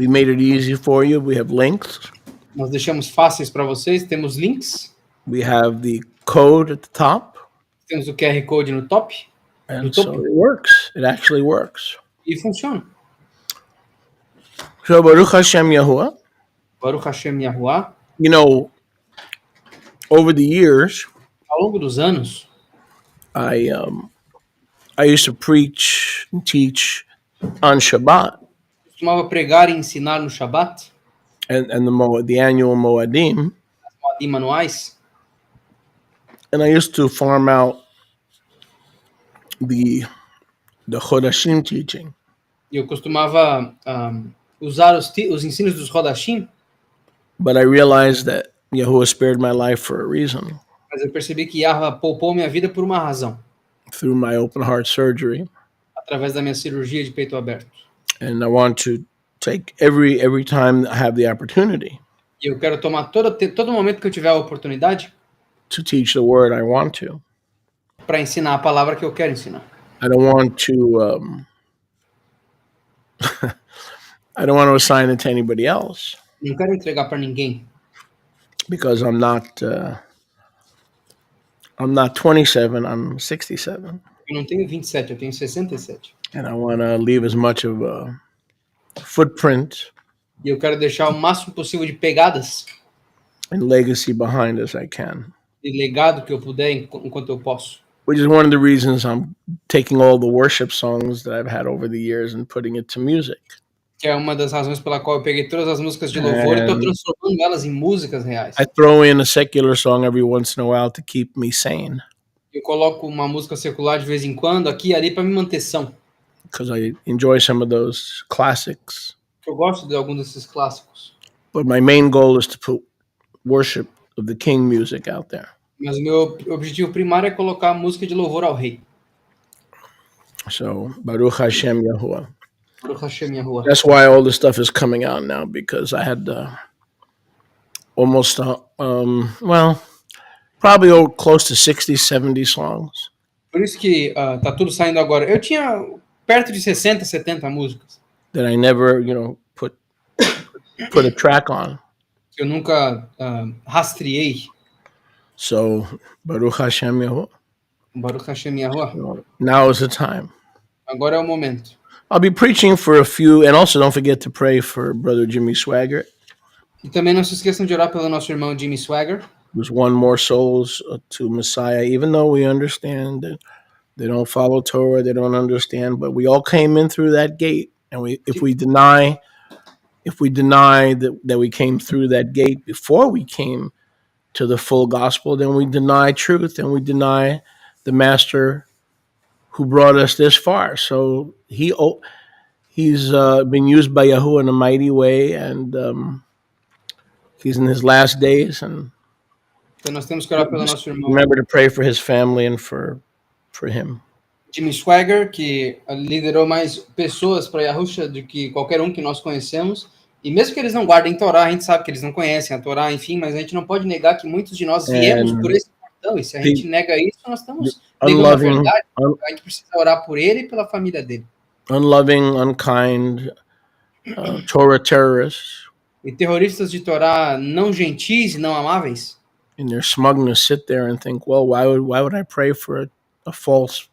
We made it easy for you. We have links. Nós deixamos fáceis para vocês, temos links, We have the code at the top. temos o QR Code no top, And so it works. It actually works. e funciona. So Baruch Hashem Yahuwah. Baruch Hashem Yahuwah. You know, over the years, Ao longo dos anos, I used to preach and teach on Shabbat costumava pregar e ensinar no Shabat, and the annual Moadim, as Moadim manuais, and I used to farm out the Chodashim teaching. e eu costumava usar os ensinos dos Rodashim, But I realized that Yahuwah spared my life for a reason mas eu percebi que Yahweh poupou minha vida por uma razão, through my open heart surgery, através da minha cirurgia de peito aberto. and I want to take every time I have the opportunity E eu quero tomar todo momento que eu tiver a oportunidade to teach the word I want to. para ensinar a palavra que eu quero ensinar. I don't want to I don't want to assign it to anybody else Não quero entregar para ninguém, because I'm not 27, I'm 67, eu não tenho 27, eu tenho 67. and I want to leave as much of a footprint E eu quero deixar o máximo possível de pegadas and legacy behind as I can, e legado que eu puder enquanto eu posso. which is one of the reasons I'm taking all the worship songs that I've had over the years and putting it to music. Que é uma das razões pela qual eu peguei todas as músicas de louvor e estou transformando elas em músicas reais. I throw in a secular song every once in a while to keep me sane Eu coloco uma música secular de vez em quando, aqui e ali, para me manter são. because I enjoy some of those classics. Eu gosto de algum desses clássicos. But my main goal is to put worship of the King music out there. Mas o meu objetivo primário é colocar música de louvor ao rei. So, Baruch Hashem Yahuwah. Baruch Hashem Yahuwah. That's why all this stuff is coming out now, because I had almost, probably close to 60, 70 songs Por isso que tá tudo saindo agora. Eu tinha perto de 60, 70 músicas. that I never, put a track on. Que eu nunca rastreei. So, Baruch Hashem Yahuwah. Baruch Hashem Yahuwah. Now is the time. Agora é o momento. I'll be preaching for a few, and also don't forget to pray for Brother Jimmy Swaggart, E também não se esqueçam de orar pelo nosso irmão Jimmy Swagger, who's won more souls to Messiah, even though we understand that they don't follow Torah, they don't understand, but we all came in through that gate, and if we deny that we came through that gate before we came to the full gospel, then we deny truth and we deny the master who brought us this far. So he's been used by Yahuwah in a mighty way, and he's in his last days. And então nós temos que orar pelo nosso irmão remember to pray for his family and for him. Jimmy Swagger, que liderou mais pessoas para Yahusha do que qualquer um que nós conhecemos. E mesmo que eles não guardem Torá, a gente sabe que eles não conhecem a Torá, enfim, mas a gente não pode negar que muitos de nós viemos por esse portão. E se a gente nega isso, nós estamos negando a verdade. A gente precisa orar por ele e pela família dele. Unloving, unkind, Torah terrorists, E terroristas de Torá não gentis e não amáveis, in their smugness, sit there and think, well, why would I pray for a false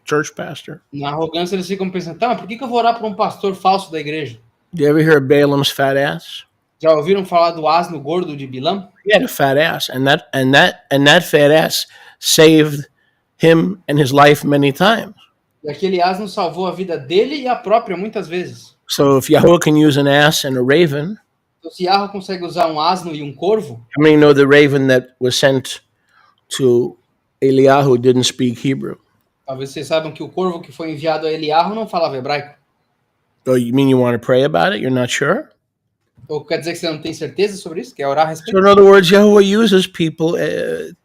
church pastor? na arrogância eles ficam pensando, tá, mas por que eu vou orar por um pastor falso da igreja? Do you ever hear of Balaam's fat ass? Já ouviram falar do asno gordo de Bilam? He had a fat ass, and that fat ass saved him and his life many times. E aquele asno salvou a vida dele e a própria muitas vezes. So if Yahuwah can use an ass and a raven, Então, se Yahweh consegue usar um asno e um corvo, how many know the raven that was sent to Eliyahu didn't speak Hebrew? talvez vocês saibam que o corvo que foi enviado a Eliarro não falava hebraico. Oh, you mean you want to pray about it? You're not sure? Ou quer dizer que você não tem certeza sobre isso? Quer orar a respeito? So in other words, Yahuwah uses people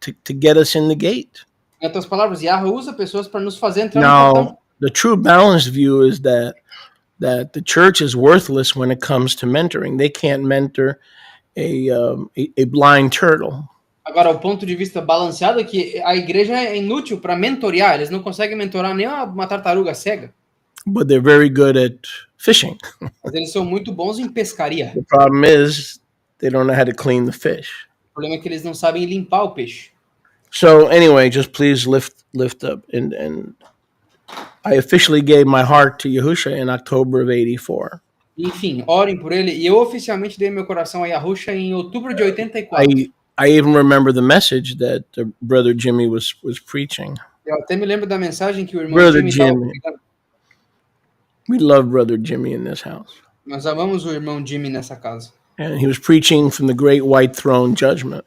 to get us in the gate. Em outras palavras, Yahweh usa pessoas para nos fazer entrar no Now, portão. the true balanced view is that the church is worthless when it comes to mentoring. They can't mentor a blind turtle. Agora, o ponto de vista balanceado é que a igreja é inútil para mentorear. Eles não conseguem mentorar nem uma tartaruga cega. but they're very good at fishing. Mas eles são muito bons em pescaria. The problem is they don't know how to clean the fish. O problema é que eles não sabem limpar o peixe. So anyway, just please lift up. And I officially gave my heart to Yahusha in October of 84. Enfim, orem por ele. E eu oficialmente dei meu coração a Yahusha em outubro de 84. I even remember the message that Brother Jimmy was preaching. Eu até me lembro da mensagem que o irmão Brother Jimmy estava Jimmy. pregando. We love Brother Jimmy in this house. Nós amamos o irmão Jimmy nessa casa. And he was preaching from the great white throne judgment.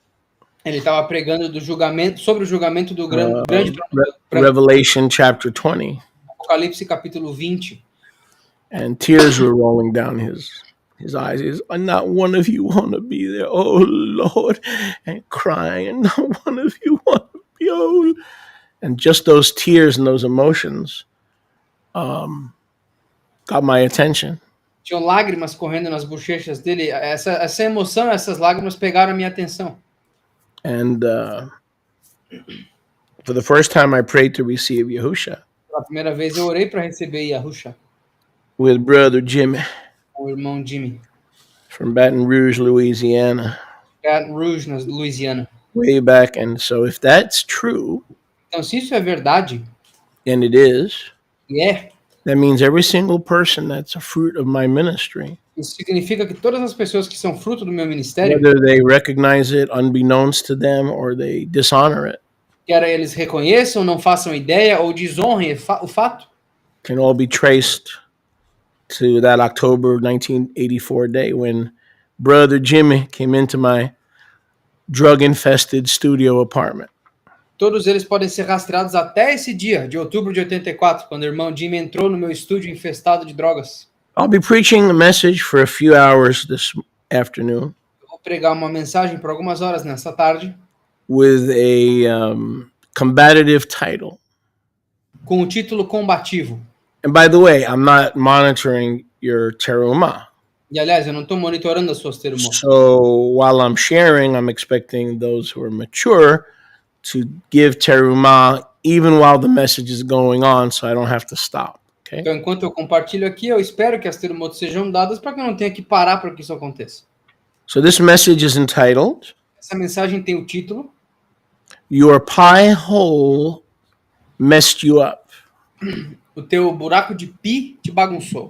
Ele estava pregando do julgamento, sobre o julgamento do grande trono branco. Revelation chapter 20. Apocalipse capítulo 20. And tears were rolling down his eyes. He's, not one of you want to be there. Oh, Lord. And crying. And not one of you want to be. Oh. And just those tears and those emotions got my attention. Tinham lágrimas correndo nas bochechas dele. Essa emoção, essas lágrimas pegaram a minha atenção. And for the first time, I prayed to receive Yahusha. Pela primeira vez eu orei para receber Yahusha. With Brother Jimmy. Com o irmão Jimmy. From Baton Rouge, Louisiana. Baton Rouge, na Louisiana. Way back. And so if that's true. Então, se isso é verdade. And it is. E é. That means every single person that's a fruit of my ministry. Isso significa que todas as pessoas que são fruto do meu ministério, whether they recognize it unbeknownst to them or they dishonor it, quer eles reconheçam, não façam ideia ou desonrem o fato, can all be traced to that October 1984 day when Brother Jimmy came into my drug-infested studio apartment. Todos eles podem ser rastreados até esse dia, de outubro de 84, quando o irmão Jimmy entrou no meu estúdio infestado de drogas. I'll be preaching a message for a few hours this afternoon. Eu vou pregar uma mensagem por algumas horas nessa tarde. With a combative title. Com o título combativo. And by the way, I'm not monitoring your terumah. E aliás, eu não estou monitorando as suas terumot. So while I'm sharing, I'm expecting those who are mature to give terumah even while the message is going on, so I don't have to stop. Okay? Então, enquanto eu compartilho aqui, eu espero que as terumot sejam dadas para que eu não tenha que parar para que isso aconteça. So this message is entitled, essa mensagem tem o título, Your pie hole messed you up. O teu buraco de pi te bagunçou.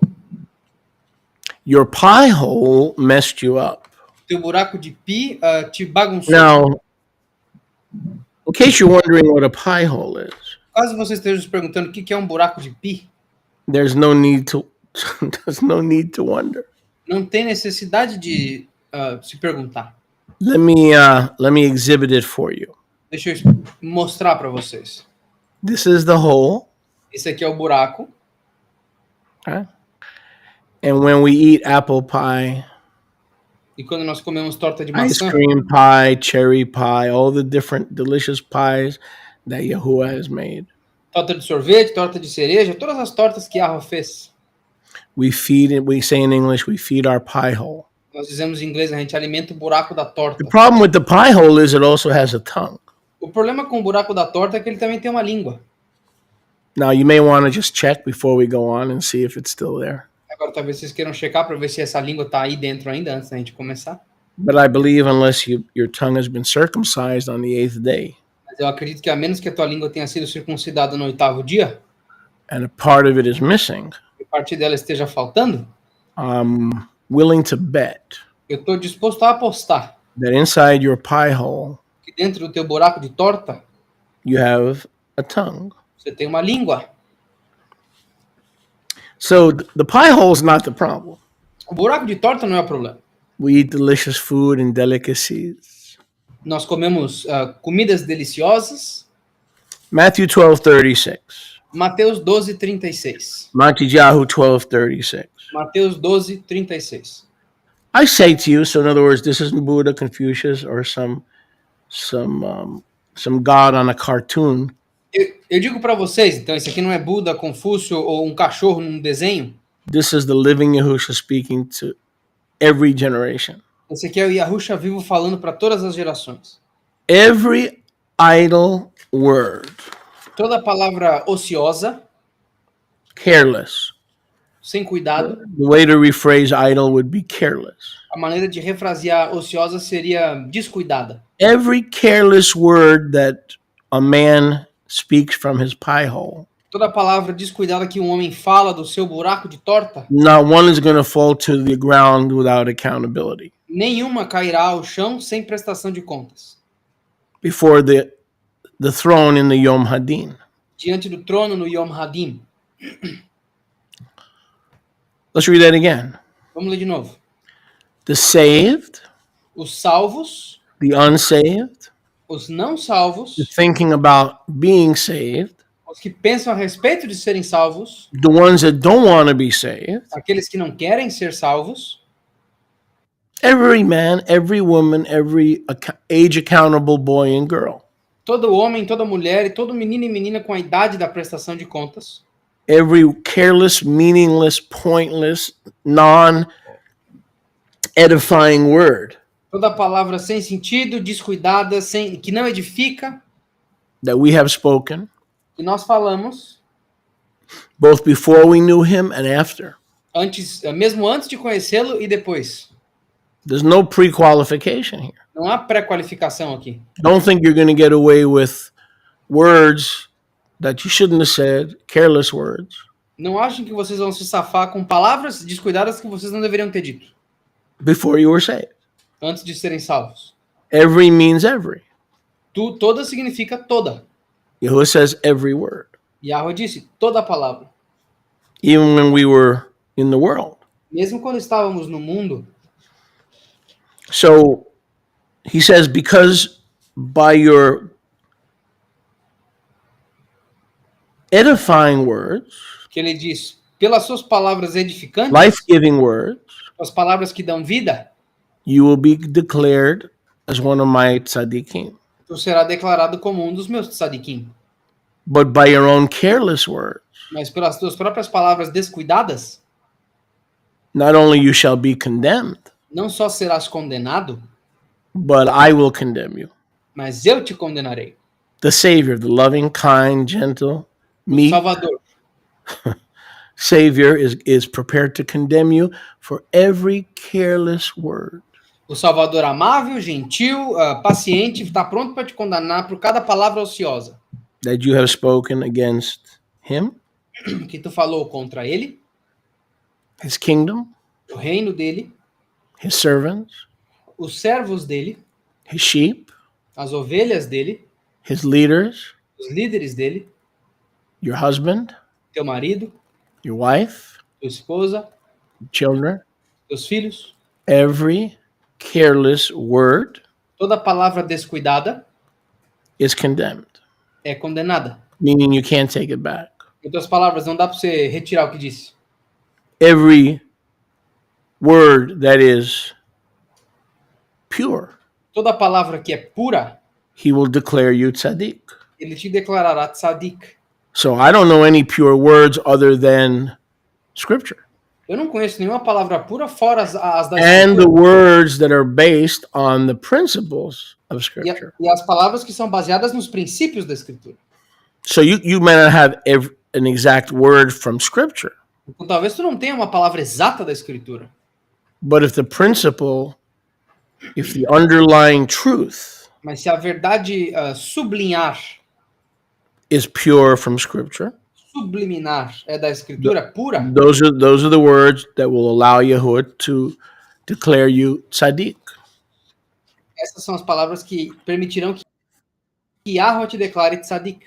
Your pie hole messed you up. O teu buraco de pi te bagunçou. Now, in case you're wondering what a pie hole is, caso você esteja se perguntando o que é um buraco de pi, there's no need to wonder. Não tem necessidade de se perguntar. Let me exhibit it for you. Deixa eu mostrar para vocês. This is the hole. Esse aqui é o buraco. Okay. And when we eat apple pie, e quando nós comemos torta de ice maçã, cream pie, cherry pie, all the different delicious pies that Yahuwah has made, torta de sorvete, torta de cereja, todas as tortas que Yahweh fez. We say in English, we feed our pie hole. Nós dizemos em inglês, a gente alimenta o buraco da torta. The problem with the pie hole is it also has a tongue. O problema com o buraco da torta é que ele também tem uma língua. Now you may want to just check before we go on and see if it's still there. Agora talvez vocês queiram checar para ver se essa língua está aí dentro ainda antes da gente começar. But I believe unless your tongue has been circumcised on the 8th day, Mas eu acredito que a menos que a tua língua tenha sido circuncidada no 8º dia, and a part of it is missing, e parte dela esteja faltando, I'm willing to bet eu estou disposto a apostar that inside your pie hole que dentro do teu buraco de torta you have a tongue. você tem uma língua. So the pie hole is not the problem. O buraco de torta não é o problema. We eat delicious food and delicacies. Nós comemos comidas deliciosas. Matthew 12:36. Mateus 12:36. Mattiyahu 12:36. Mateus 12:36. I say to you, so in other words, this isn't Buddha, Confucius, or some god on a cartoon. Eu digo para vocês, então, esse aqui não é Buda, Confúcio ou um cachorro num desenho. This is the living Yahusha speaking to every generation. Esse aqui é o Yahusha vivo falando para todas as gerações. Every idle word, Toda palavra ociosa, careless, sem cuidado. The way to rephrase idle would be careless. A maneira de refrasear ociosa seria descuidada. Every careless word that a man speaks from his pie hole, Toda palavra descuidada que um homem fala do seu buraco de torta, not one is going to fall to the ground without accountability nenhuma cairá ao chão sem prestação de contas. before the throne in the Yom Hadin. Diante do trono no Yom Hadim. Let's read that again. Vamos ler de novo. The saved, Os salvos, the unsaved, os não salvos, the thinking about being saved, os que pensam a respeito de serem salvos, the ones that don't want to be saved, aqueles que não querem ser salvos, every man, every woman, every age accountable boy and girl, todo homem, toda mulher e todo menino e menina com a idade da prestação de contas, every careless, meaningless, pointless, non-edifying word toda palavra sem sentido, descuidada, que não edifica, that we have spoken, que nós falamos both before we knew him and after. mesmo antes de conhecê-lo e depois. There's no pre-qualification here. Não há pré-qualificação aqui. Don't think you're going to get away with words that you shouldn't have said, careless words, Não achem que vocês vão se safar com palavras descuidadas que vocês não deveriam ter dito before you were saved. antes de serem salvos. Every means every. Toda significa toda. Yahuwah says every word. Yahweh disse toda a palavra. Even when we were in the world. Mesmo quando estávamos no mundo. So he says, because by your edifying words, Que ele diz, pelas suas palavras edificantes, life-giving words, as palavras que dão vida, you will be declared as one of my tzaddikim. tu será declarado como um dos meus tzadikim. But by your own careless words, Mas pelas tuas próprias palavras descuidadas, not only you shall be condemned, não só serás condenado, but I will condemn you. mas eu te condenarei. The Savior, the loving, kind, gentle, meek Salvador, Savior is prepared to condemn you for every careless word. o Salvador amável, gentil, paciente, está pronto para te condenar por cada palavra ociosa That you have spoken against him, que tu falou contra ele, his kingdom, o reino dele, his servants, os servos dele, his sheep, as ovelhas dele, his leaders, os líderes dele, your husband, teu marido, your wife, tua esposa, children. teus filhos. Every careless word Toda palavra descuidada is condemned, é condenada. meaning you can't take it back. Em outras palavras, não dá para você retirar o que disse. Every word that is pure, Toda palavra que é pura, he will declare you tzaddik. ele te declarará tzadik. So I don't know any pure words other than scripture. Eu não conheço nenhuma palavra pura fora as da And the Escritura. words that are based on the principles of scripture. E as palavras que são baseadas nos princípios da Escritura. So you may not have an exact word from scripture, Então, talvez tu não tenha uma palavra exata da Escritura. but if the principle, if the underlying truth Mas se a verdade sublinhar, is pure from scripture, subliminar é da Escritura pura, those are the words that will allow Yahuwah to declare you tzaddik. essas são as palavras que permitirão que Yahweh te declare tzadik.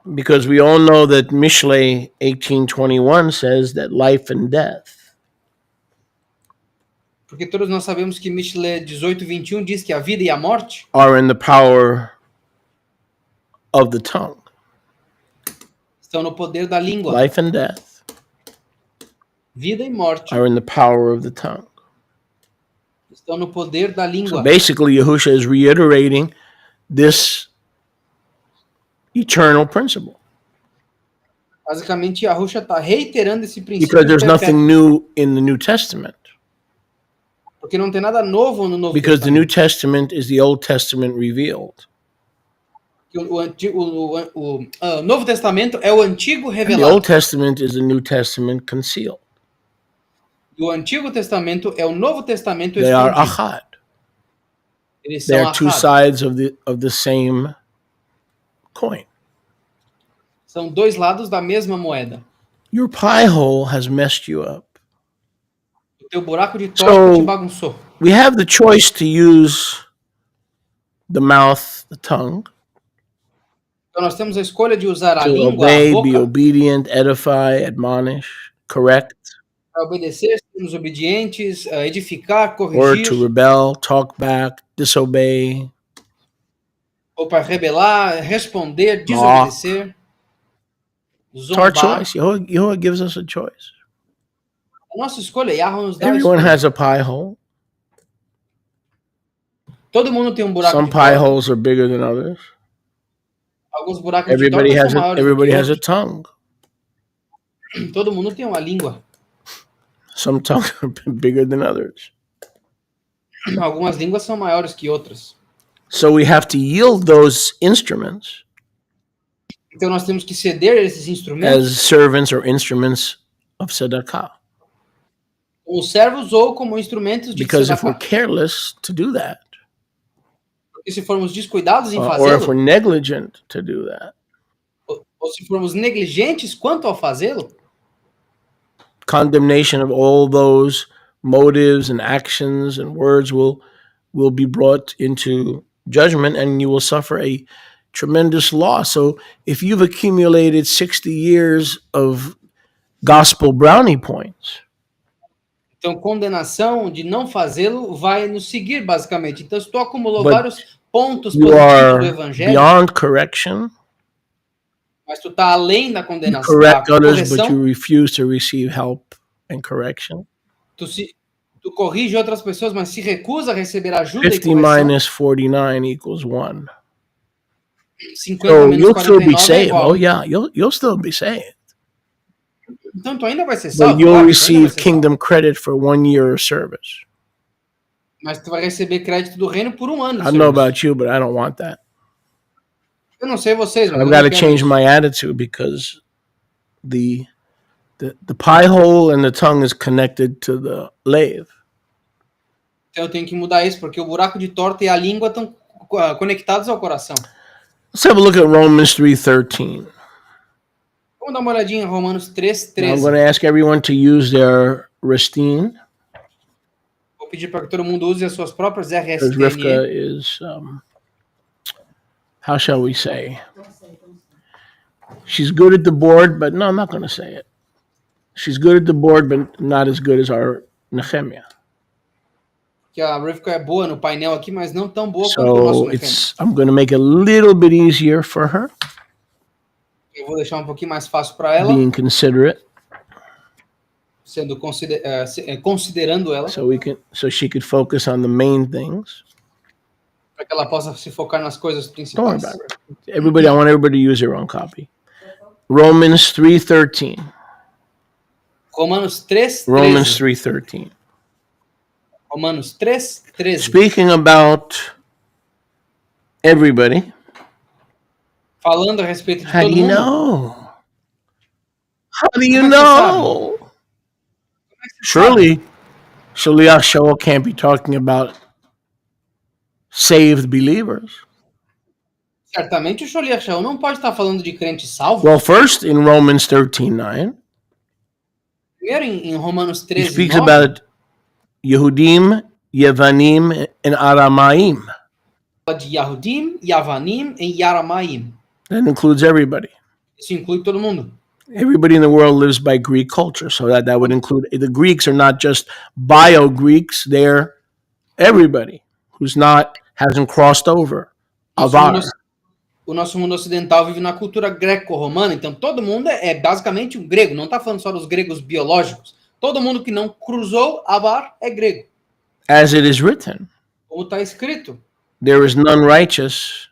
Because we all know that Mishlei 18:21 says that life and death Porque todos nós sabemos que Mishle 18:21 diz que a vida e a morte are in the power of the tongue. estão no poder da língua. Life and death Vida e morte are in the power of the tongue. estão no poder da So língua. basically, Yahusha is reiterating this eternal principle Basicamente, Yahusha está reiterando esse princípio because there's perpétuo, nothing new in the New Testament. porque não tem nada novo no Novo Because the Testamento. New Testament is the Old Testament revealed. Que o Novo Testamento é o Antigo And the revelado. Old Testament is the New Testament concealed. E o Antigo Testamento é o Novo Testamento They are escondido. achad. Eles They são are two achad. sides of the same coin. São dois lados da mesma moeda. Your pie hole has messed you up. O teu buraco de torta te bagunçou. We have the choice to use the mouth, the tongue, Então nós temos a escolha de usar a to língua, a obey, be boca, obedient, edify, admonish, correct, para obedecer, sermos obedientes, edificar, or corrigir, to rebel, talk back, disobey, ou para rebelar, responder, desobedecer, It's our zombar. choice. Yehovah gives us a choice. A nossa escolha, Yahweh nos dá a Everyone escolha. has a pie hole. Todo mundo tem um buraco Some de pie torta. holes are bigger than others. Alguns buracos Everybody de torta has são a, maiores everybody do que has a outros. tongue. Todo mundo tem uma língua. Some tongues are bigger than others. Algumas línguas são maiores que outras. So we have to yield those instruments Então nós temos que ceder esses instrumentos as servants or instruments of tzedakah. como servos ou como instrumentos de Because if we're tzedakah. careless to do that, Porque se formos descuidados em or if fazê-lo, we're negligent to do that, ou se formos negligentes quanto ao fazê-lo, condemnation of all those motives and actions and words will be brought into judgment, and you will suffer a tremendous loss. So if you've accumulated 60 years of gospel brownie points, então condenação de não fazê-lo vai nos seguir basicamente. Então se tu acumulou But vários pontos you positivos do are evangelho, beyond correction, mas tu tá além da you condenação, da correct others, but you correção, refuse to receive help and correction. tu corrige outras pessoas, mas se recusa a receber ajuda e 50 correção, minus 49 equals 1. 50 So menos you'll still be 49 é saved. igual. Oh yeah, you'll still be saved. Então tu ainda vai ser salvo, But you'll claro, tu ainda vai receive ser salvo. kingdom credit for 1 year of service. Mas tu vai receber crédito do reino por um ano I de don't know serviço. about you, but I don't want that. Eu não sei vocês, mas I've eu got não to quero change isso. my attitude because the pie hole and the tongue is connected to the lathe. Então eu tenho que mudar isso, porque o buraco de torta e a língua estão conectados ao coração. Let's have a look at Romans 3:13. Vamos dar uma olhadinha em Romanos Now I'm 3:13. going to ask everyone to use their Restine, Vou pedir para que todo mundo use as suas próprias because Rivka RSTNE. is, how shall we say? She's good at the board, but no, I'm not going to say it. She's good at the board, but not as good as our Nehemiah. Que a Rivka é boa no painel aqui, mas não tão boa quanto o nosso So Nehemiah. I'm going to make it a little bit easier for her, Eu vou deixar um pouquinho mais fácil para ela, being considerate, sendo considerando ela, so she could focus on the main things. para que ela possa se focar nas coisas Don't worry principais. about it. I want everybody to use their own copy. Romans 3:13. Romanos 3:13. Romans 3:13. Romanos 3:13. Speaking about everybody, Falando a respeito de how do todo you mundo. know? How do you Como é que você know? Surely, Shaliach Shoah can't be talking about saved believers. Certamente o Sholiach Shaul não pode estar falando de crente salvo. Well, first in Romans 13:9, Primeiro em Romanos he 13, speaks 9, about Yehudim, Yevanim, and Aramaim. fala de Yahudim, Yavanim e Yaramaim. That includes everybody. Isso inclui todo mundo. Everybody in the world lives by Greek culture, so that would include the Greeks are not just bio Greeks; they're everybody who's hasn't crossed over. Avar. O nosso mundo ocidental vive na cultura greco-romana, então todo mundo é basicamente um grego. Não está falando só dos gregos biológicos. Todo mundo que não cruzou Avar é grego. As it is written, Como está escrito, there is none righteous.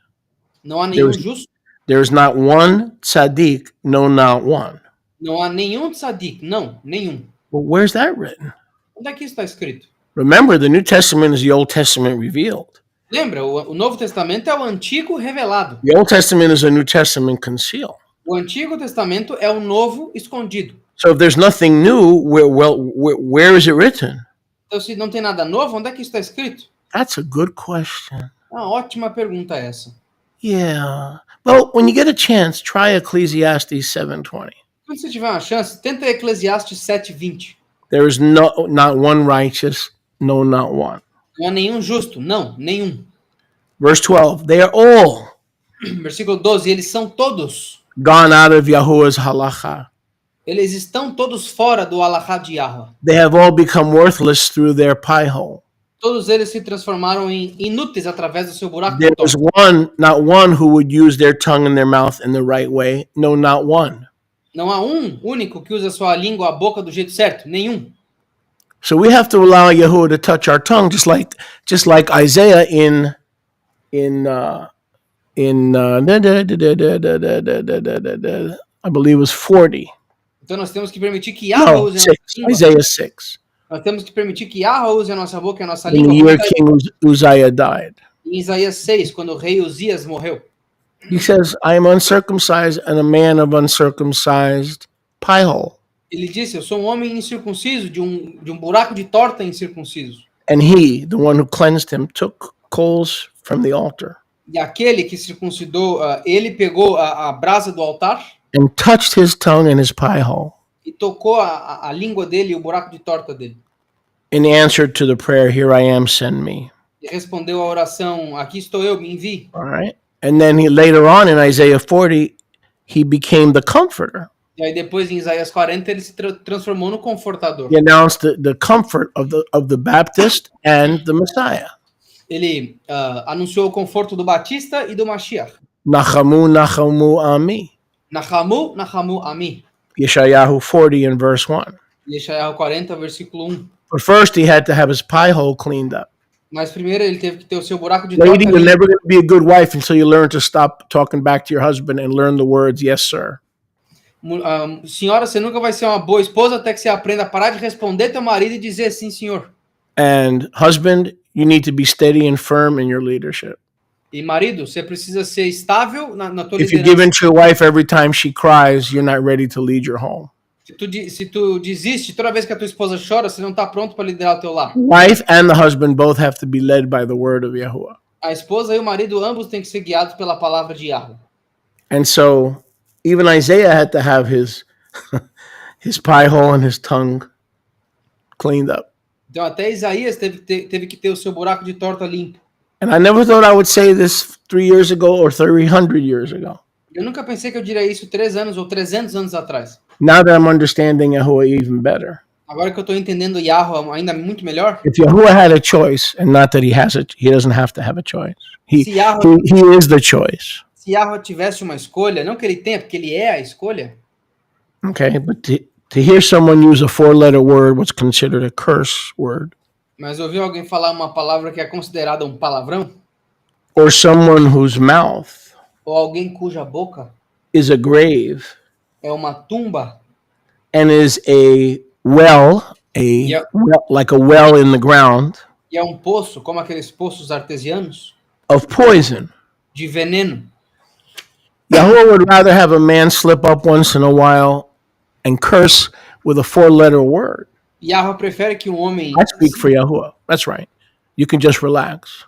não há nenhum Deus- justo, There is not one tzaddik, no, not one. não há nenhum tzadik, não, nenhum. Well, where's that written? Onde é que isso está escrito? Remember, the New Testament is the Old Testament revealed. Lembra, o Novo Testamento é o Antigo revelado. The Old Testament is the New Testament concealed. O Antigo Testamento é o Novo escondido. So if there's nothing new, where is it written? Então, se não tem nada novo, onde é que isso está escrito? That's a good question. Uma ótima pergunta essa. Yeah. Well, when you get a chance, try Ecclesiastes 7:20. Quando você tiver uma chance, tenta Eclesiastes 7:20. There is not one righteous, no, not one. Não há nenhum justo. Não, nenhum. Verse 12, they are all Versículo 12, eles são todos. gone out of Yahuwah's halacha. Eles estão todos fora do Alahá de Yahweh. They have all become worthless through their pie hole. Todos eles se transformaram em inúteis através do seu buraco de There is torta. not one who would use their tongue and their mouth in the right way. No, not one. Não há um único que usa sua língua, a boca do jeito certo. Nenhum. So we have to allow Yahuwah to touch our tongue, just like Isaiah in I believe it was 40. Então nós temos que permitir que Yahweh No, use a 6. nossa língua. Isaiah 6. Nós temos que permitir que Yahweh use a nossa boca e a nossa In the língua. year Como King Uzziah died. em Isaías 6, quando o rei Uzias morreu. He says, I am uncircumcised and a man of uncircumcised pie hole. Ele disse, eu sou um homem incircunciso, de um buraco de torta incircunciso. And he, the one who cleansed him, took coals from the altar E aquele que circuncidou, ele pegou a brasa do altar and touched his tongue and his pie hole. e tocou a língua dele e o buraco de torta dele. In answer to the prayer, here I am, send me. E respondeu a oração, aqui estou eu, me envie. All right. And then later on in Isaiah 40, he became the comforter. E aí depois em Isaías 40 ele se transformou no confortador. He announced the comfort of the Baptist and the Messiah. Ele anunciou o conforto do Batista e do Mashiach. Nachamu, Nachamu, Ami. Nachamu, Nachamu, Ami. Yeshayahu 40 in verse 1. Yeshayahu 40, versículo 1. But first he had to have his pie hole cleaned up. Mas primeiro ele teve que ter o seu buraco de torta Lady, you're limpo. never going to be a good wife until you learn to stop talking back to your husband and learn the words, yes, sir. Senhora, você nunca vai ser uma boa esposa até que você aprenda a parar de responder teu marido e dizer sim, senhor. And husband, you need to be steady and firm in your leadership. E marido, você precisa ser estável na tua If you give in liderança. to your wife every time she cries, you're not ready to lead your home. Se tu desiste toda vez que a tua esposa chora, você não está pronto para liderar o teu lar. Wife and the husband both have to be led by the word of Yahuwah. A esposa e o marido, ambos têm que ser guiados pela palavra de Yahweh. And so even Isaiah had to have his his pie hole and his tongue cleaned up. Então até Isaías teve que ter o seu buraco de torta limpo. And I never thought I would say this 3 years ago or 300 years ago. Eu nunca pensei que eu diria isso 3 anos ou 300 anos atrás. Now that I'm understanding Yahuwah even better. Agora que eu estou entendendo Yahweh ainda muito melhor, If Yahuwah had a choice, and not that he doesn't have to have a choice. He se Yahweh, he is the choice. se Yahweh tivesse uma escolha, não que ele tenha, porque ele é a escolha, Okay, but to hear someone use a 4-letter word, what's considered a curse word, mas ouvir alguém falar uma palavra que é considerada um palavrão, or someone whose mouth ou alguém cuja boca is a grave é uma tumba and is a well, Yep. like a well in the ground e é um poço, como aqueles poços artesianos, of poison. de veneno, Yahuwah would rather have a man slip up once in a while and curse with a 4-letter word. Yahweh prefere que um homem... I speak for Yahuwah. That's right. You can just relax.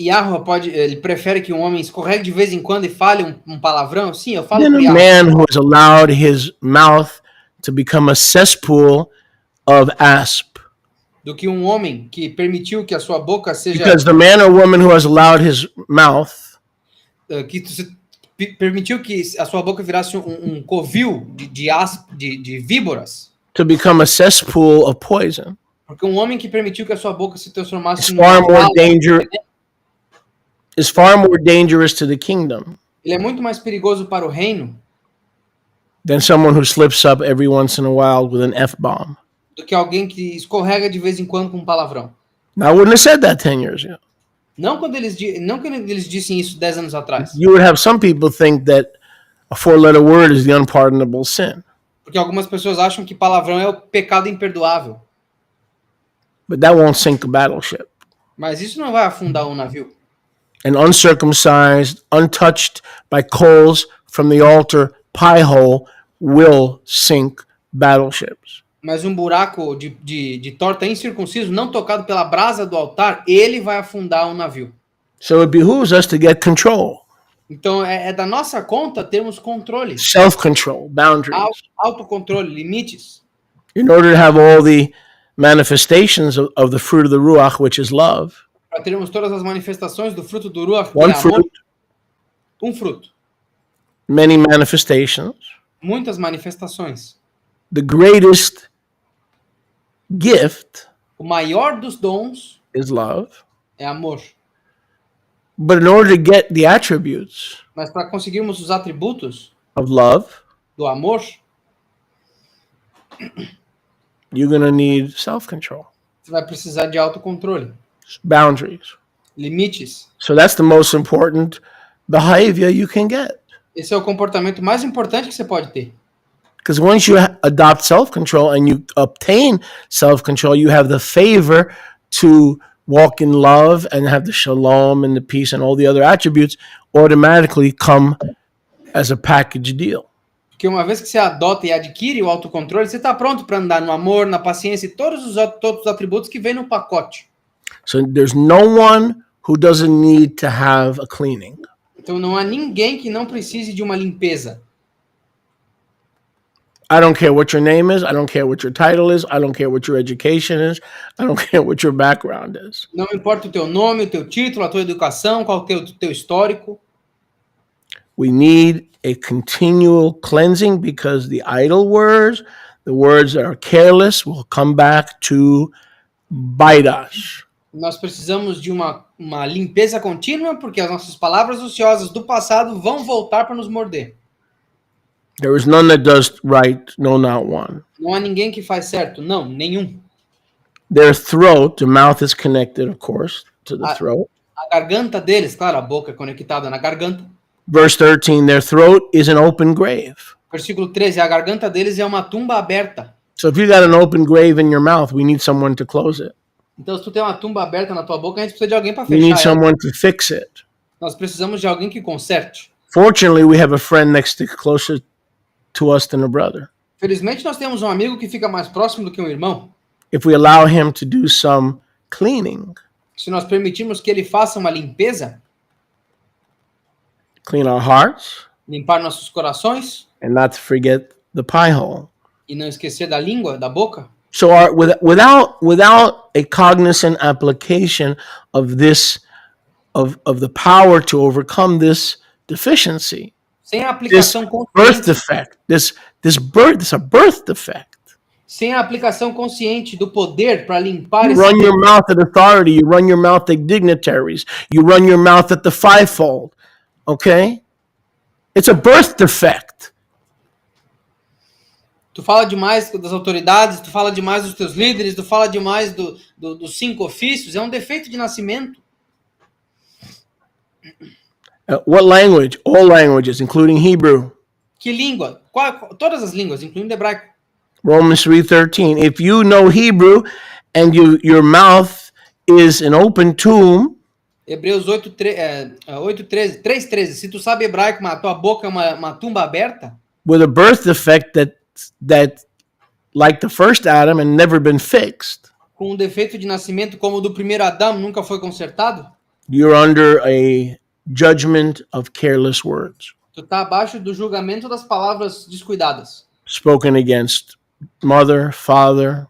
Yahweh ele prefere que um homem escorregue de vez em quando e fale um palavrão? Sim, eu falo Than por a Yahweh. man who has allowed his mouth to become a cesspool of asp. Do que um homem que permitiu que a sua boca seja... Because the man or woman who has allowed his mouth permitiu que a sua boca virasse um covil de víboras. to become a cesspool of poison Porque um homem que permitiu que a sua boca se transformasse is far more vala, is far more dangerous to the kingdom ele é muito mais perigoso para o reino than someone who slips up every once in a while with an F-bomb. do que alguém que escorrega de vez em quando com um palavrão. Now, I wouldn't have said that 10 years ago. Não quando eles dissem isso 10 anos atrás. You would have some people think that a 4-letter word is the unpardonable sin. Porque algumas pessoas acham que palavrão é o pecado imperdoável. But that won't sink a battleship. Mas isso não vai afundar um navio. An uncircumcised, untouched by coals from the altar pie hole will sink battleships. Mas um buraco de torta incircunciso, não tocado pela brasa do altar, ele vai afundar um navio. So it behooves us to get control, Então é da nossa conta termos controle, self-control, boundaries, autocontrole, limites, in order to have all the manifestations of the fruit of the Ruach, which is love. para termos todas as manifestações do fruto do Ruach, que One é amor. fruit, Um fruto, many manifestations. muitas manifestações. The greatest gift O maior dos dons is love. é amor. But in order to get the attributes Mas para conseguirmos os atributos of love, do amor, you're going to need self-control, você vai precisar de autocontrole, boundaries. limites. So that's the most important behavior you can get. Esse é o comportamento mais importante que você pode ter. Because once you adopt self-control and you obtain self-control, you have the favor to walk in love and have the shalom and the peace and all the other attributes automatically come as a package deal. Porque uma vez que você adota e adquire o autocontrole, você está pronto para andar no amor, na paciência e todos os atributos que vêm no pacote. So there's no one who doesn't need to have a cleaning. Então não há ninguém que não precise de uma limpeza. I don't care what your name is. I don't care what your title is. I don't care what your education is. I don't care what your background is. Não importa o teu nome, o teu título, a tua educação, qual é o teu histórico. We need a continual cleansing because the idle words, the words that are careless, will come back to bite us. Nós precisamos de uma limpeza contínua, porque as nossas palavras ociosas do passado vão voltar para nos morder. There is none that does right, no, not one. Não há ninguém que faz certo, não, nenhum. Their throat, the mouth is connected, of course, to the throat. A garganta deles, claro, a boca é conectada na garganta. Verse 13, their throat is an open grave. Versículo 13, a garganta deles é uma tumba aberta. So if you got an open grave in your mouth, we need someone to close it. Então, se tu tem uma tumba aberta na tua boca, a gente precisa de alguém para We need fechar ela. someone to fix it. Nós precisamos de alguém que conserte. Fortunately, we have a friend next to closer to us than a brother. Felizmente, nós temos um amigo que fica mais próximo do que um irmão. If we allow him to do some cleaning, Se nós permitirmos que ele faça uma limpeza, clean our hearts, limpar nossos corações and not to forget the pie hole. e não esquecer da língua, da boca. So without a cognizant application of this, of the power to overcome this deficiency, Sem a this aplicação birth consciente, defect, this is a birth defect. sem a aplicação consciente do poder para limpar You esse run your mouth at authority, you run your mouth at dignitaries, you run your mouth at the fivefold, okay? It's a birth defect. Tu fala demais das autoridades, tu fala demais dos teus líderes, tu fala demais dos 5 ofícios, é um defeito de nascimento. What language? All languages, including Hebrew. Que língua? Todas as línguas, incluindo o hebraico. Romans 3:13. If you know Hebrew and your mouth is an open tomb, Hebreus 8:13, 3:13. Se tu sabe hebraico, mas a tua boca é uma tumba aberta, with a birth defect that like the first Adam and never been fixed, com um defeito de nascimento como o do primeiro Adão, nunca foi consertado, you're under a judgment of careless words tu tá abaixo do julgamento das palavras descuidadas, spoken against mother, father,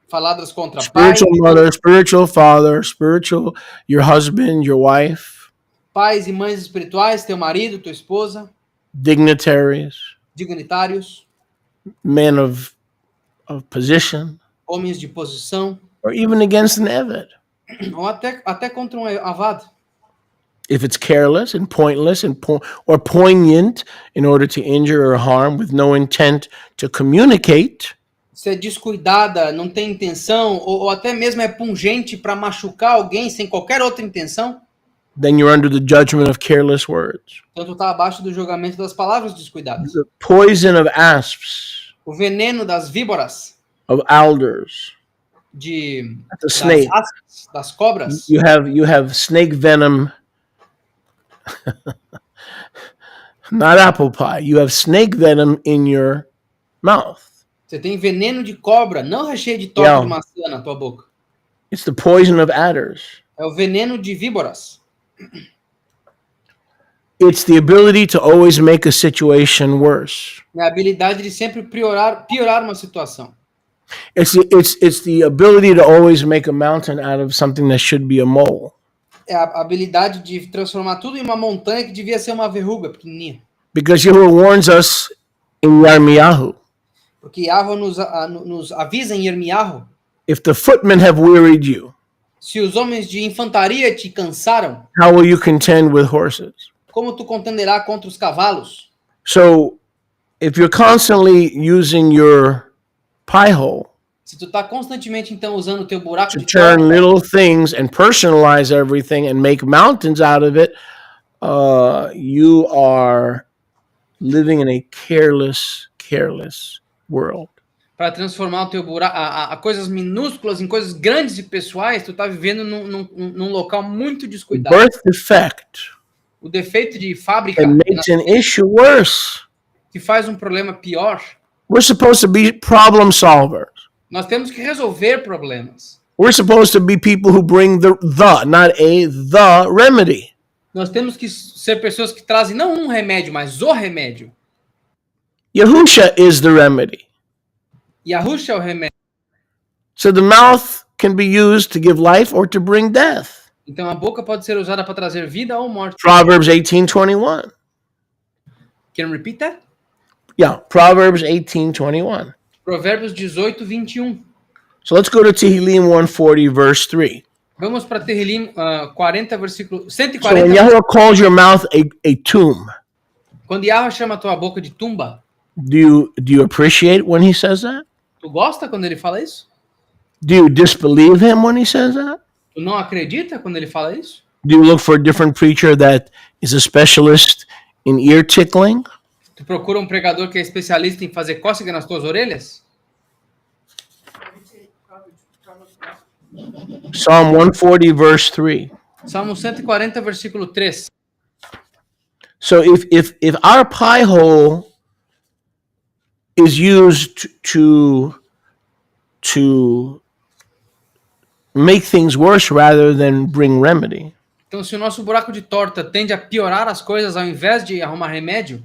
faladas contra pai, spiritual mother, spiritual father, spiritual your husband, your wife, pais e mães espirituais, teu marido, tua esposa, dignitaries, dignitários, men of position, homens de posição, or even against an Eved. ou até contra um avado. If it's careless and pointless or poignant in order to injure or harm with no intent to communicate, Se é descuidada, não tem intenção, ou até mesmo é pungente para machucar alguém sem qualquer outra intenção, then you're under the judgment of careless words. então tu está abaixo do julgamento das palavras descuidadas. The poison of asps, O veneno das víboras, of alders, the das snake. aspas, das cobras, You have snake venom, not apple pie. You have snake venom in your mouth. Você tem veneno de cobra, não recheio de torta de Yeah. maçã na tua boca. It's the poison of adders. É o veneno de víboras. It's the ability to always make a situation worse. É a habilidade de sempre piorar uma situação. It's the ability to always make a mountain out of something that should be a mole. É a habilidade de transformar tudo em uma montanha que devia ser uma verruga pequenininha. Because Yahweh warns us in Yirmiyahu, Porque Yahweh nos avisa em Yirmiyahu, if the footmen have wearied you, se os homens de infantaria te cansaram, how will you contend with horses? como tu contenderá contra os cavalos? So if you're constantly using your pie hole Se tu tá constantemente então usando o teu buraco to de turn torta little things and personalize everything and make mountains out of it, you are living in a careless world. para transformar o teu buraco, a coisas minúsculas em coisas grandes e pessoais, tu tá vivendo num local muito descuidado. Birth defect O defeito de fábrica that makes an issue worse. que faz um problema pior. We're supposed to be problem solvers. Nós temos que resolver problemas. We're supposed to be people who bring the remedy. Nós temos que ser pessoas que trazem não um remédio, mas o remédio. Yahusha is the remedy. Yahusha é o remédio. So the mouth can be used to give life or to bring death. Então a boca pode ser usada para trazer vida ou morte. Proverbs 18:21. Can you repeat that? Yeah, Proverbs 18:21. Provérbios 18:21. So let's go to Tehillim 140 verse 3. Vamos para Tehillim 40 versículo So when 140. Yahweh calls your mouth a tomb, Quando Yahweh chama a tua boca de tumba, do you appreciate when he says that? tu gosta quando ele fala isso? Do you disbelieve him when he says that? Tu não acredita quando ele fala isso? Do you look for a different preacher that is a specialist in ear tickling? Tu procura um pregador que é especialista em fazer cócega nas tuas orelhas? Psalm 140 verse 3. Salmo 140, versículo 3. So if our pie hole is used to make things worse rather than bring remedy, Então, se o nosso buraco de torta tende a piorar as coisas ao invés de arrumar remédio,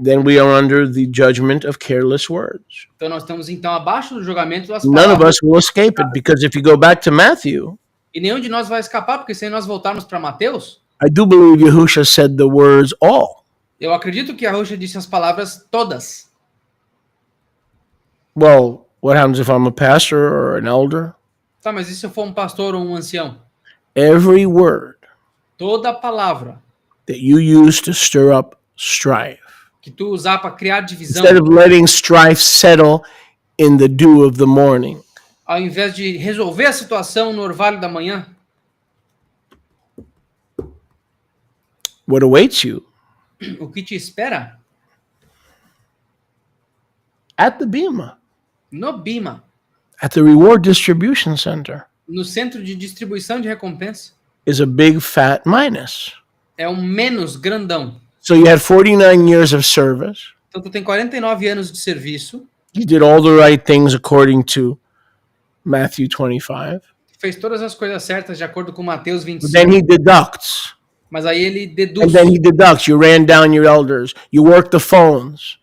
then we are under the judgment of careless words. então nós estamos então abaixo do julgamento das None of palavras. us will escape it, because if you go back to Matthew, E nenhum de nós vai escapar, porque se nós voltarmos para Mateus, I do believe Yahusha said the words all. eu acredito que a Yahusha disse as palavras todas. Well, what happens if I'm a pastor or an elder? Tá, mas e se eu for um pastor ou um ancião? Every word Toda palavra that you use to stir up strife, que tu usar para criar divisão, instead of letting strife settle in the dew of the morning, ao invés de resolver a situação no orvalho da manhã, what awaits you o que te espera at the Bima, no Bima, at the Reward Distribution Center, no centro de distribuição de recompensa, is a big fat minus. é um menos grandão. So you had 49 years of service. Então tu tem 49 anos de serviço, You did all the right things according to Matthew 25. fez todas as coisas certas de acordo com Mateus But 25, then he deducts. mas aí ele deduz. And then he deducts. You ran down your elders. You worked the phones.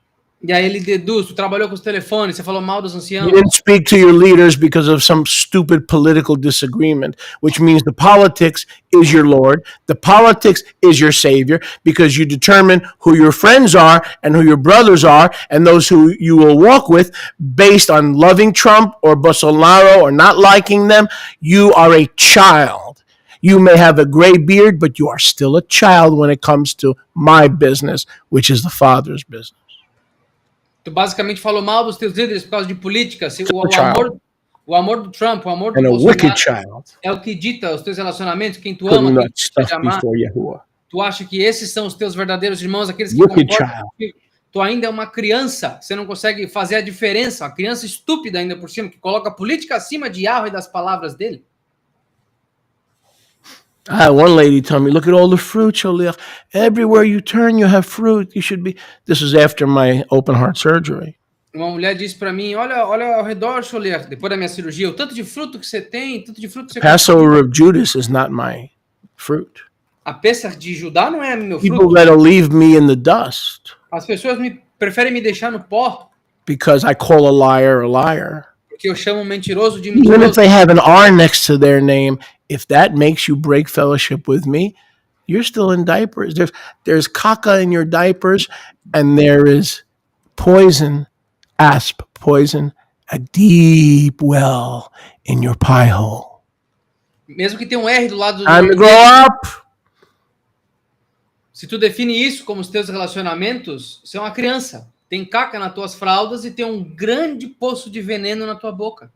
E aí ele deduz, tu trabalhou com os telefones, você falou mal dos anciãos. You didn't speak to your leaders because of some stupid political disagreement, which means the politics is your Lord. The politics is your Savior, because you determine who your friends are and who your brothers are and those who you will walk with based on loving Trump or Bolsonaro or not liking them. You are a child. You may have a gray beard, but you are still a child when it comes to my business, which is the Father's business. Tu basicamente falou mal dos teus líderes por causa de política. O amor do Trump, o amor do And a wicked Bolsonaro child é o que dita os teus relacionamentos, quem tu could ama, quem not tu stuff pode amar. before Yahuwah. Tu acha que esses são os teus verdadeiros irmãos, aqueles que Wicked concordam child. contigo. Tu ainda é uma criança, você não consegue fazer a diferença, uma criança estúpida ainda por cima, que coloca a política acima de Yahweh e das palavras dele. I had one lady tell me, look at all the fruit, Yoliach. Everywhere you turn, you have fruit. You should be. This was after my open heart surgery. Uma mulher disse para mim, olha ao redor, Soler, depois da minha cirurgia, o tanto de fruto que você tem, tanto de fruto que você Passover of Judas is not my fruit. A Pêssar de Judá não é meu People fruto. that'll leave me in the dust As pessoas preferem me deixar no pó, because I call a liar a liar. porque eu chamo um mentiroso de Even if mentiroso. they have an R next to their name, if that makes you break fellowship with me, you're still in diapers. There's caca in your diapers, and there is poison, asp poison, a deep well in your pie hole. Mesmo que tenha um R do lado do Time to nome grow dele, up. se tu define isso como os teus relacionamentos, você é uma criança. Tem caca nas tuas fraldas e tem um grande poço de veneno na tua boca.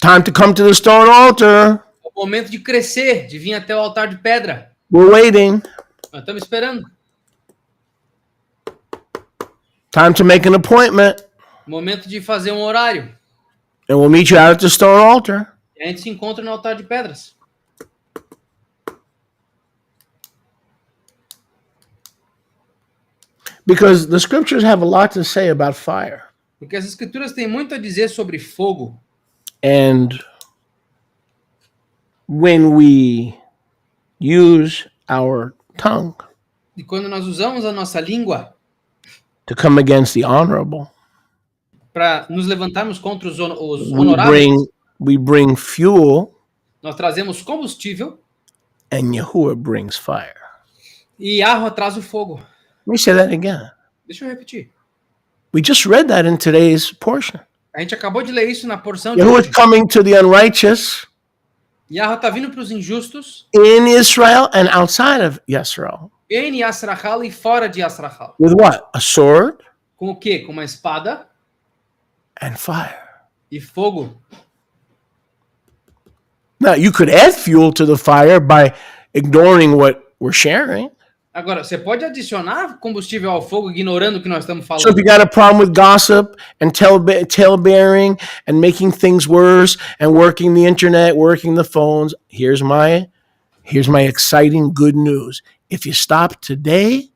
Time to come to the stone altar. É o momento de crescer, de vir até o altar de pedra. We're waiting. Nós estamos esperando. Time to make an appointment. Momento de fazer um horário. And we'll meet you out at the stone altar. E a gente se encontra no altar de pedras. Because the scriptures have a lot to say about fire. Porque as escrituras têm muito a dizer sobre fogo. And when we use our tongue E quando nós usamos a nossa língua to come against the honorable, para nos levantarmos contra os honoráveis, we bring fuel, nós trazemos combustível and Yahuwah brings fire. e Yahweh traz o fogo. Let me say that again. Deixa eu repetir. We just read that in today's portion. A gente acabou de ler isso na porção de Yahuwah is hoje. coming to the unrighteous Yahweh está vindo para os injustos in Israel and outside of Israel. em Yasrahal e fora de Yasrahal. With what? A sword Com o quê? Com uma espada and fire. e fogo. Now, you could add fuel to the fire by ignoring what we're sharing. Agora, você pode adicionar combustível ao fogo ignorando o que nós estamos So if falando. you got a problem with gossip and tale-bearing and making things worse and working the internet, working the phones, here's my exciting good news. If you stop today,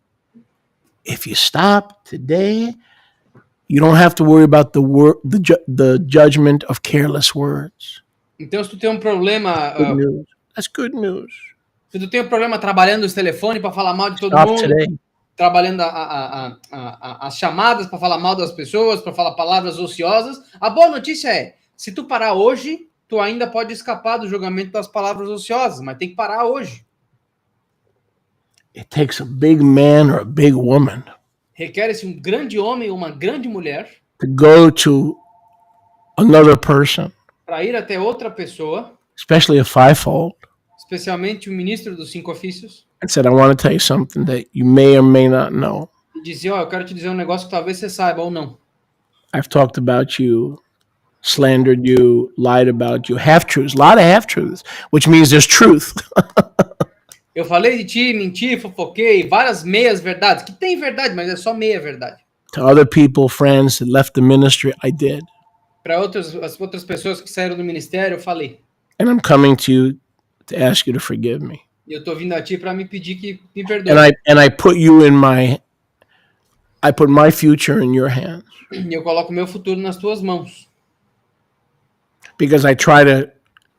you don't have to worry about the judgment of careless words. Então, se tu tem um problema, Good news. That's good news. se tu tem um problema trabalhando os telefones para falar mal de todo Stop mundo, today. trabalhando as chamadas para falar mal das pessoas, para falar palavras ociosas, a boa notícia é, se tu parar hoje, tu ainda pode escapar do julgamento das palavras ociosas, mas tem que parar hoje. It takes a big man or a big woman Requer-se um grande homem ou uma grande mulher to go to another person, para ir até outra pessoa, especially a fivefold, especialmente o ministro dos 5 ofícios, and said, I want to tell you something that you may or may not know. e dizer, eu quero te dizer um negócio que talvez você saiba ou não. I've talked about you, slandered you, lied about you, half-truths, a lot of half-truths, which means there's truth. Eu falei de ti, menti, fofoquei, várias meias verdades, que tem verdade, mas é só meia verdade. To other people, friends that left the ministry, I did. Para as outras pessoas que saíram do ministério, eu falei. And I'm coming to you to ask you to forgive me. E eu tô vindo a ti para me pedir que me perdoe. And I put you in I put my future in your hands E eu coloco meu futuro nas tuas mãos. because I try to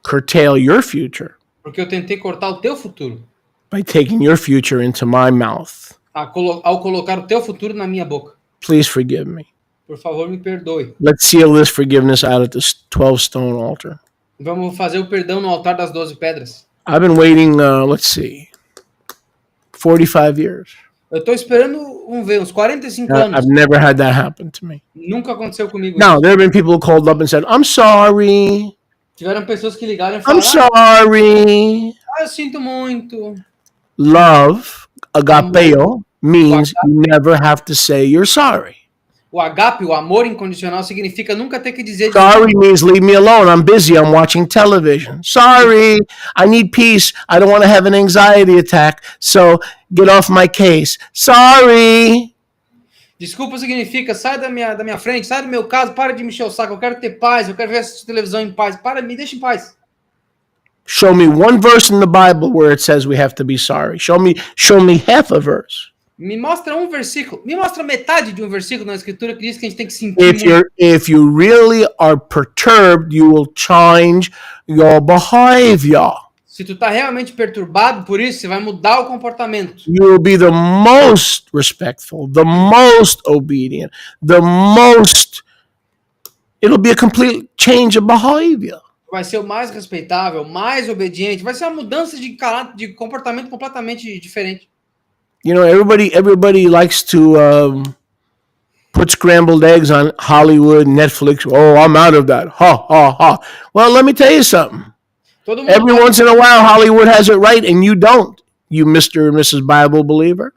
curtail your future Porque eu tentei cortar o teu futuro by taking your future into my mouth. ao colocar o teu futuro na minha boca. Please forgive me. Por favor, me perdoe. Let's seal this forgiveness out at this 12-stone altar. Vamos fazer o perdão no altar das 12 pedras. I've been waiting, let's see, 45 years. Eu tô esperando, vamos ver, uns 45 anos. I've never had that happen to me. Nunca aconteceu comigo Now, isso. there have been people who called up and said, I'm sorry. Tiveram pessoas que ligaram e I'm falaram, sorry. eu sinto muito. Love, agapeo, means you never have to say you're sorry. O agape, o amor incondicional, significa nunca ter que dizer Sorry means leave me alone. I'm busy. I'm watching television. Sorry. I need peace. I don't want to have an anxiety attack. So get off my case. Sorry. Desculpa significa, sai da minha frente, sai do meu caso, para de me encher o saco, eu quero ter paz, eu quero ver essa televisão em paz, me deixa em paz. Show me one verse in the Bible where it says we have to be sorry. Show me half a verse. Me mostra um versículo. Me mostra metade de um versículo na escritura que diz que a gente tem que sentir muito. If you really are perturbed, you will change your behavior. Se tu tá realmente perturbado por isso, você vai mudar o comportamento. You will be the most respectful, the most obedient, the most. It'll be a complete change of behavior. Vai ser o mais respeitável, mais obediente. Vai ser uma mudança de caráter, de comportamento completamente diferente. You know, everybody likes to put scrambled eggs on Hollywood, Netflix. Oh, I'm out of that. Ha, ha, ha. Well, let me tell you something. Todo mundo Every once in a while, Hollywood has it right, and you don't, you Mr. and Mrs. Bible believer.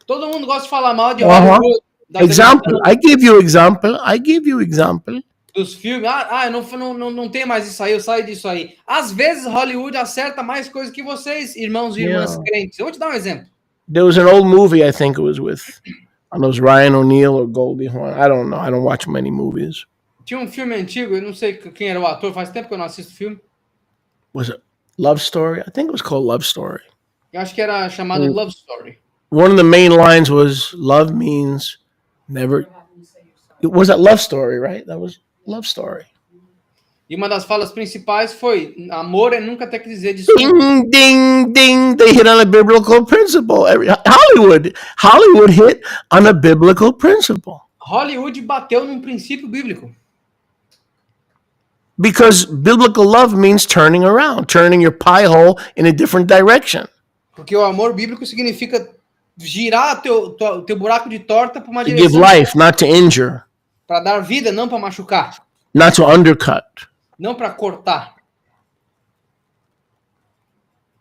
Todo mundo gosta de falar mal de Hollywood. Example. I give you example. Dos filmes. Eu não tenho mais isso aí, eu saio disso aí. Às vezes, Hollywood acerta mais coisas que vocês, irmãos e irmãs crentes. Eu vou te dar um exemplo. There was an old movie, I think it was with, I don't know, it was Ryan O'Neal or Goldie Hawn. I don't know. I don't watch many movies. Tinha um filme antigo, eu não sei quem era o ator, faz tempo que eu não assisto filme. Was it Love Story? I think it was called Love Story. Eu acho que era chamado Love Story. One of the main lines was, love means never. Was that Love Story, right? That was Love Story. E uma das falas principais foi, amor é nunca ter que dizer desculpa. Ding, ding, ding. They hit on a biblical principle. Hollywood hit on a biblical principle. Hollywood bateu num princípio bíblico. Because biblical love means turning around, turning your pie hole in a different direction. Porque o amor bíblico significa girar teu buraco de torta para uma To direção. give life, not to injure, Para dar vida, não para machucar. not to undercut. Não para cortar.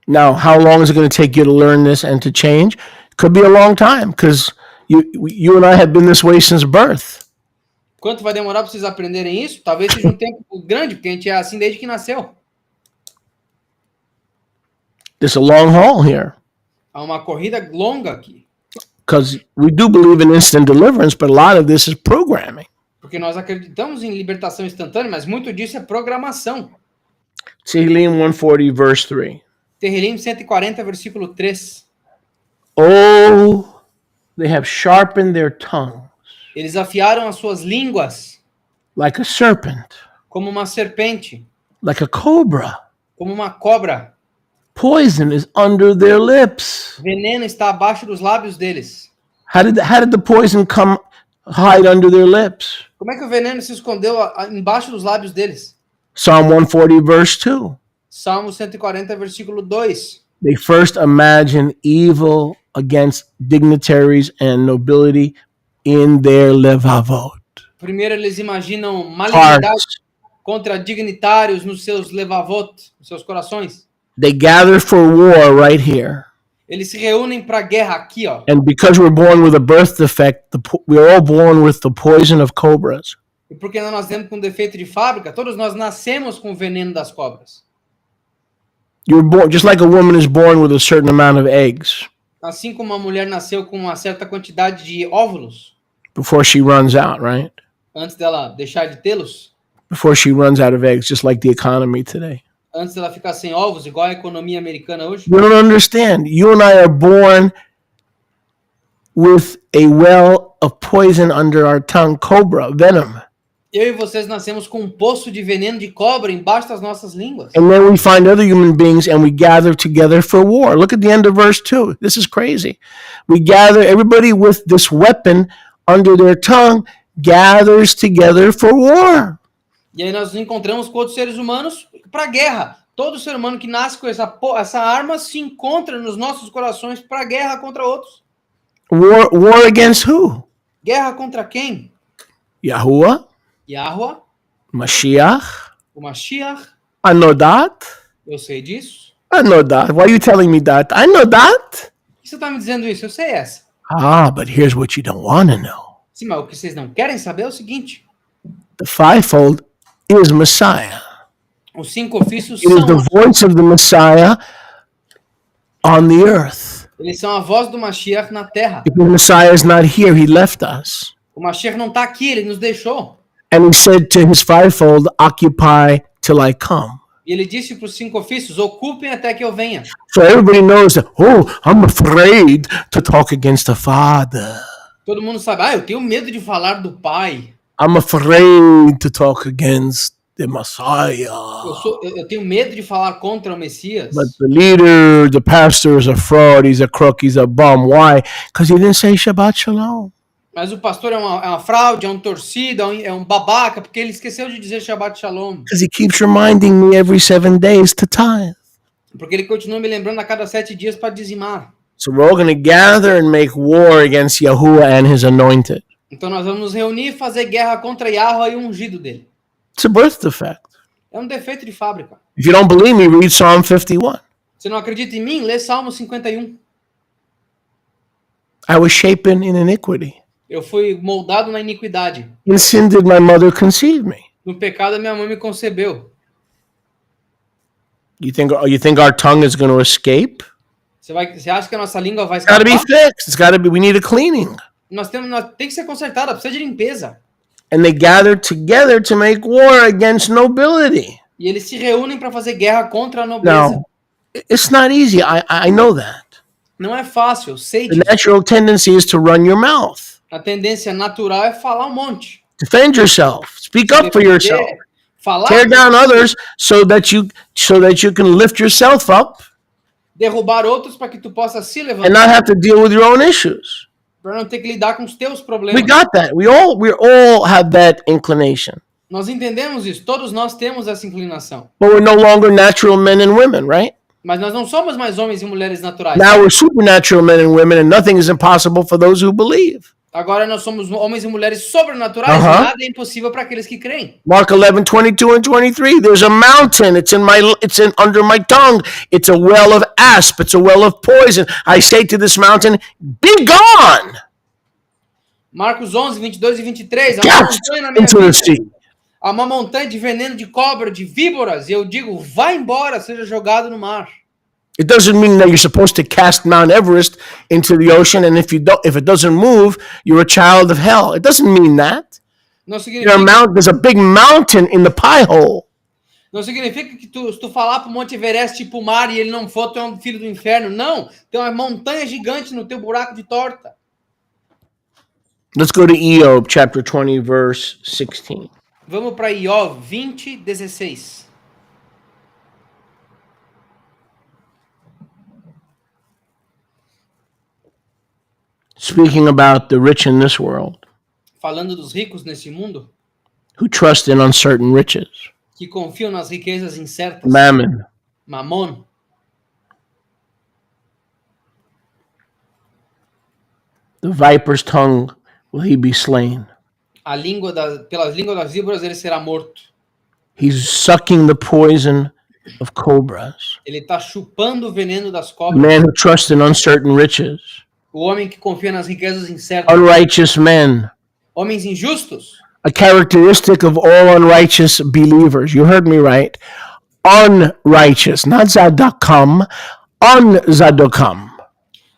Now, how long is it going to take you to learn this and to change? Could be a long time, because you and I have been this way since birth. Quanto vai demorar para vocês aprenderem isso? Talvez seja um tempo grande, porque a gente é assim desde que nasceu. There's a long haul here, Há uma corrida longa aqui. because we do believe in instant deliverance, but a lot of this is programming. Porque nós acreditamos em libertação instantânea, mas muito disso é programação. Tehillim 140, verse 3. Tehillim 140, versículo 3. Oh, they have sharpened their tongue Eles afiaram as suas línguas like a serpent, como uma serpente, like a cobra. como uma cobra. Poison is under their lips. Veneno está abaixo dos lábios deles. How did the poison hide under their lips? Como é que o veneno se escondeu embaixo dos lábios deles? Psalm 140, verse 2. Salmo 140, versículo 2. They first imagine evil against dignitaries and nobility in their levavot. Primeiro eles imaginam malignidade Hearts. contra dignitários nos seus levavot, nos seus corações. They gather for war right here. Eles se reúnem para a guerra aqui, ó. And because we're born with a birth defect, we're all born with the poison of cobras. E porque nós temos com defeito de fábrica, todos nós nascemos com o veneno das cobras. You're born just like a woman is born with a certain amount of eggs Assim como uma mulher nasceu com uma certa quantidade de óvulos, before she runs out, right? antes dela deixar de tê-los, Before she runs out of eggs, just like the economy today. antes dela ficar sem ovos, igual a economia americana hoje. You don't understand. You and I are born with a well of poison under our tongue, cobra, venom. Eu e vocês nascemos com um poço de veneno de cobra embaixo das nossas línguas. And then we find other human beings and we gather together for war. Look at the end of verse 2. This is crazy. We gather, everybody with this weapon under their tongue gathers together for war. E aí nós nos encontramos com outros seres humanos para a guerra. Todo ser humano que nasce com essa arma se encontra nos nossos corações para a guerra contra outros. War against who? Guerra contra quem? Yahuwah? Yahweh, Mashiach? o Mashiach. I know that. Eu sei disso. I know that. Why are you telling me that? I know that. Por que você está me dizendo isso? Eu sei essa. Ah, but here's what you don't want to know. Sim, mas o que vocês não querem saber é o seguinte. The fivefold is Messiah. Os 5 ofícios It is the voice of the Messiah on the earth. eles são a voz do Mashiach na terra. If the Messiah is not here, he left us. O Mashiach não está aqui, ele nos deixou. And he said to his fivefold, occupy till I come. E ele disse para os 5 ofícios: ocupem até que eu venha. So everybody knows that, oh, I'm afraid to talk against the Father. Todo mundo sabe, eu tenho medo de falar do Pai. I'm afraid to talk against the Messiah. Eu tenho medo de falar contra o Messias. But the leader, the pastor is a fraud, he's a crook, he's a bum. Why? Because he didn't say Shabbat Shalom. Mas o pastor é uma fraude, é um torcido, é um babaca, porque ele esqueceu de dizer Shabbat Shalom. Because he keeps reminding me every 7 days to tithe. Porque ele continua me lembrando a cada 7 dias para dizimar. So we're all going to gather and make war against Yahuwah and his anointed. Então nós vamos nos reunir e fazer guerra contra Yahweh e o ungido dele. It's a birth defect. É um defeito de fábrica. If you don't believe me, read Psalm 51. Você não acredita em mim? Lê Salmo 51. I was shapen in iniquity. Eu fui moldado na iniquidade. In sin did my mother conceive me. No pecado, minha mãe me concebeu. You think our tongue is going to escape? Você acha que a nossa língua vai It's got to be escapar? fixed. It's got to be. We need a cleaning. Tem que ser consertada, precisa de limpeza. And they gathered together to make war against nobility. E eles se reúnem para fazer guerra contra a nobreza. Now, it's not easy. I know that. Não é fácil, eu sei The disso. natural tendency is to run your mouth. A tendência natural é falar um monte. Defend yourself. Speak up for yourself. Falar, Tear down others so that you can lift yourself up derrubar outros para que tu possa se and levantar, not have to deal with your own issues. para não ter que lidar com os teus We problemas. got that. We all have that inclination. Nós entendemos isso, todos nós temos essa inclinação. But we're no longer natural men and women, right? Mas nós não somos mais homens e mulheres naturais. Now we're supernatural men and women, and nothing is impossible for those who believe. Agora nós somos homens e mulheres sobrenaturais, e nada é impossível para aqueles que creem. Mark 11:22 and 23. There's a mountain. It's under my tongue. It's a well of asp. It's a well of poison. I say to this mountain, be gone. Marcos 11, 22 e 23. Há uma Cast montanha na minha into the vida. sea. Há uma montanha de veneno de cobra, de víboras. E eu digo, vai embora, seja jogado no mar. It doesn't mean that you're supposed to cast Mount Everest into the ocean, and if it doesn't move, you're a child of hell. It doesn't mean that. Não significa, There's a big mountain in the pie hole. não significa que se tu falar pro Monte Everest ir pro mar e ele não for, tu é um filho do inferno. Não, tem uma montanha gigante no teu buraco de torta. Let's go to Job chapter 20, verse 16. Vamos para Iov 20, 16. Speaking about the rich in this world Falando dos ricos nesse mundo, who trust in uncertain riches, que confiam nas riquezas incertas, mammon. mamon. The viper's tongue will he be slain. Pelas línguas das víboras ele será morto. He's sucking the poison of cobras. Ele está chupando o veneno das The cobras. man who trusts in uncertain riches, O homem que confia nas riquezas incertas. unrighteous men. Homens injustos. A characteristic of all unrighteous believers. You heard me right. Unrighteous, not Zadokam, unzadokam.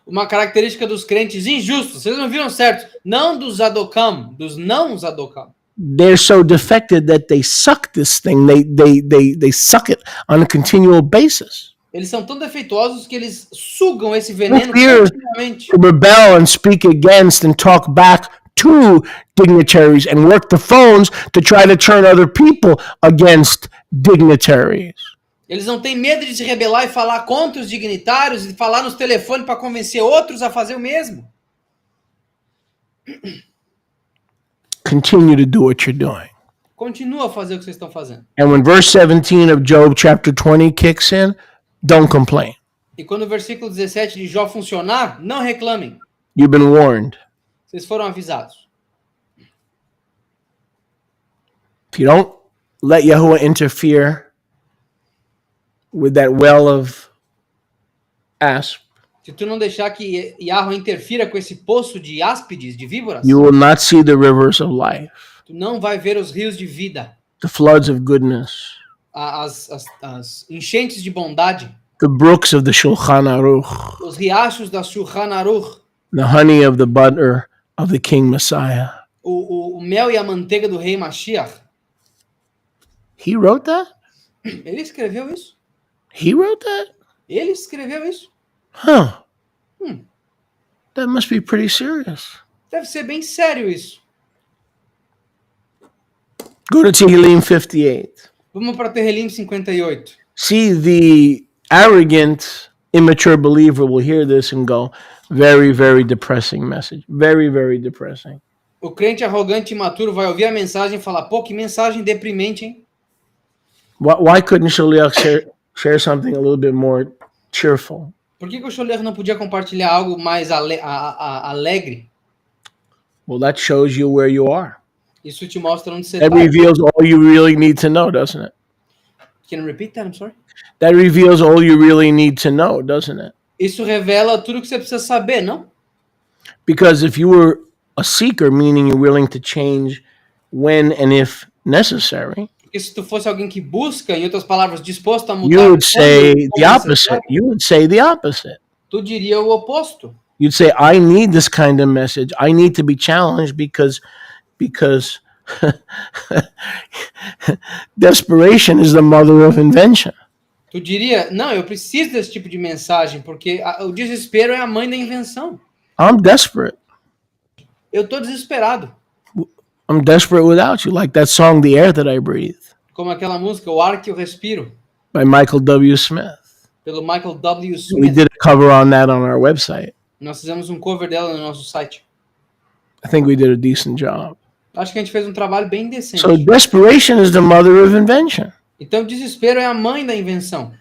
Uma característica dos crentes injustos. Vocês não viram certo? Não dos Zadokam, dos não Zadokam. They're so defected that they suck this thing. They suck it on a continual basis. Eles são tão defeituosos que eles sugam esse veneno Fear continuamente. to rebel and speak against and talk back to dignitaries and work the phones to try to turn other people against dignitaries. Eles não têm medo de se rebelar e falar contra os dignitários e falar nos telefones para convencer outros a fazer o mesmo. Continue to do what you're doing. Continua a fazer o que vocês estão fazendo. And when verse 17 of Job chapter 20 kicks in, don't complain. E quando o versículo 17 de Jó funcionar, não reclamem. You've been warned. Vocês foram avisados. If you don't let Yahuwah interfere with that well of asp, Se tu não deixar que Yahweh interfira com esse poço de áspides, de víboras, you will not see the rivers of life, tu não vai ver os rios de vida, the floods of goodness, as enchentes de bondade, the brooks of the Shulchan Aruch, os riachos da Shulchan Aruch, the honey of the butter of the King Messiah. o mel e a manteiga do rei Mashiach. He wrote that? Ele escreveu isso. He wrote that? Ele escreveu isso. Huh. Hmm. That must be pretty serious. Deve ser bem sério isso. Go to Tehillim 58. Vamos para Tehillim 58. See, the arrogant, immature believer will hear this and go, very, very depressing message. Very, very depressing. O crente arrogante e imaturo vai ouvir a mensagem e falar, pô, que mensagem deprimente, hein? Why couldn't Shaliach share something a little bit more cheerful? Por que o Sholiach não podia compartilhar algo mais alegre? Well, that shows you where you are. Isso te mostra onde você That está. reveals all you really need to know, doesn't it? Can you repeat that? I'm sorry. That reveals all you really need to know, doesn't it? Isso revela tudo que você precisa saber, não? Because if you were a seeker, meaning you're willing to change when and if necessary, Porque se tu fosse alguém que busca, em outras palavras, disposto a you mudar, would say quando the opposite. necessário, You would say the opposite. tu diria o oposto. You'd say, I need this kind of message. I need to be challenged because desperation is the mother of invention. Tu diria, não, eu preciso desse tipo de mensagem, porque o desespero é a mãe da invenção. I'm desperate. Eu tô desesperado. I'm desperate without you, like that song, The Air That I Breathe, Como aquela música, O Ar Que Eu Respiro, by Michael W. Smith. pelo Michael W. We Smith. did a cover on that on our website. Nós fizemos um cover dela no nosso site. I think we did a decent job. Acho que a gente fez um trabalho bem decente. So desperation is the mother of invention. Então, o desespero é a mãe da invenção.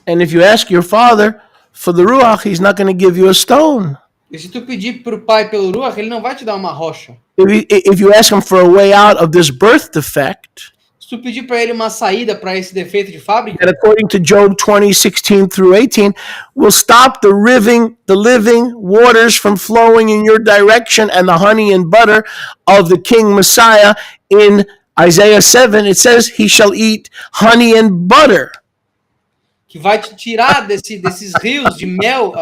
And if you ask your father for the Ruach, he's not going to give you a stone. E se tu pedir pro pai pelo Ruach, ele não vai te dar uma rocha. If you ask him for a way out of this birth defect, Se tu pedir para ele uma saída para esse defeito de fábrica, and according to Job 20:16 through 18, will stop the living waters from flowing in your direction and the honey and butter of the King Messiah. In Isaiah 7, it says, he shall eat honey and butter. que vai te tirar desses rios de mel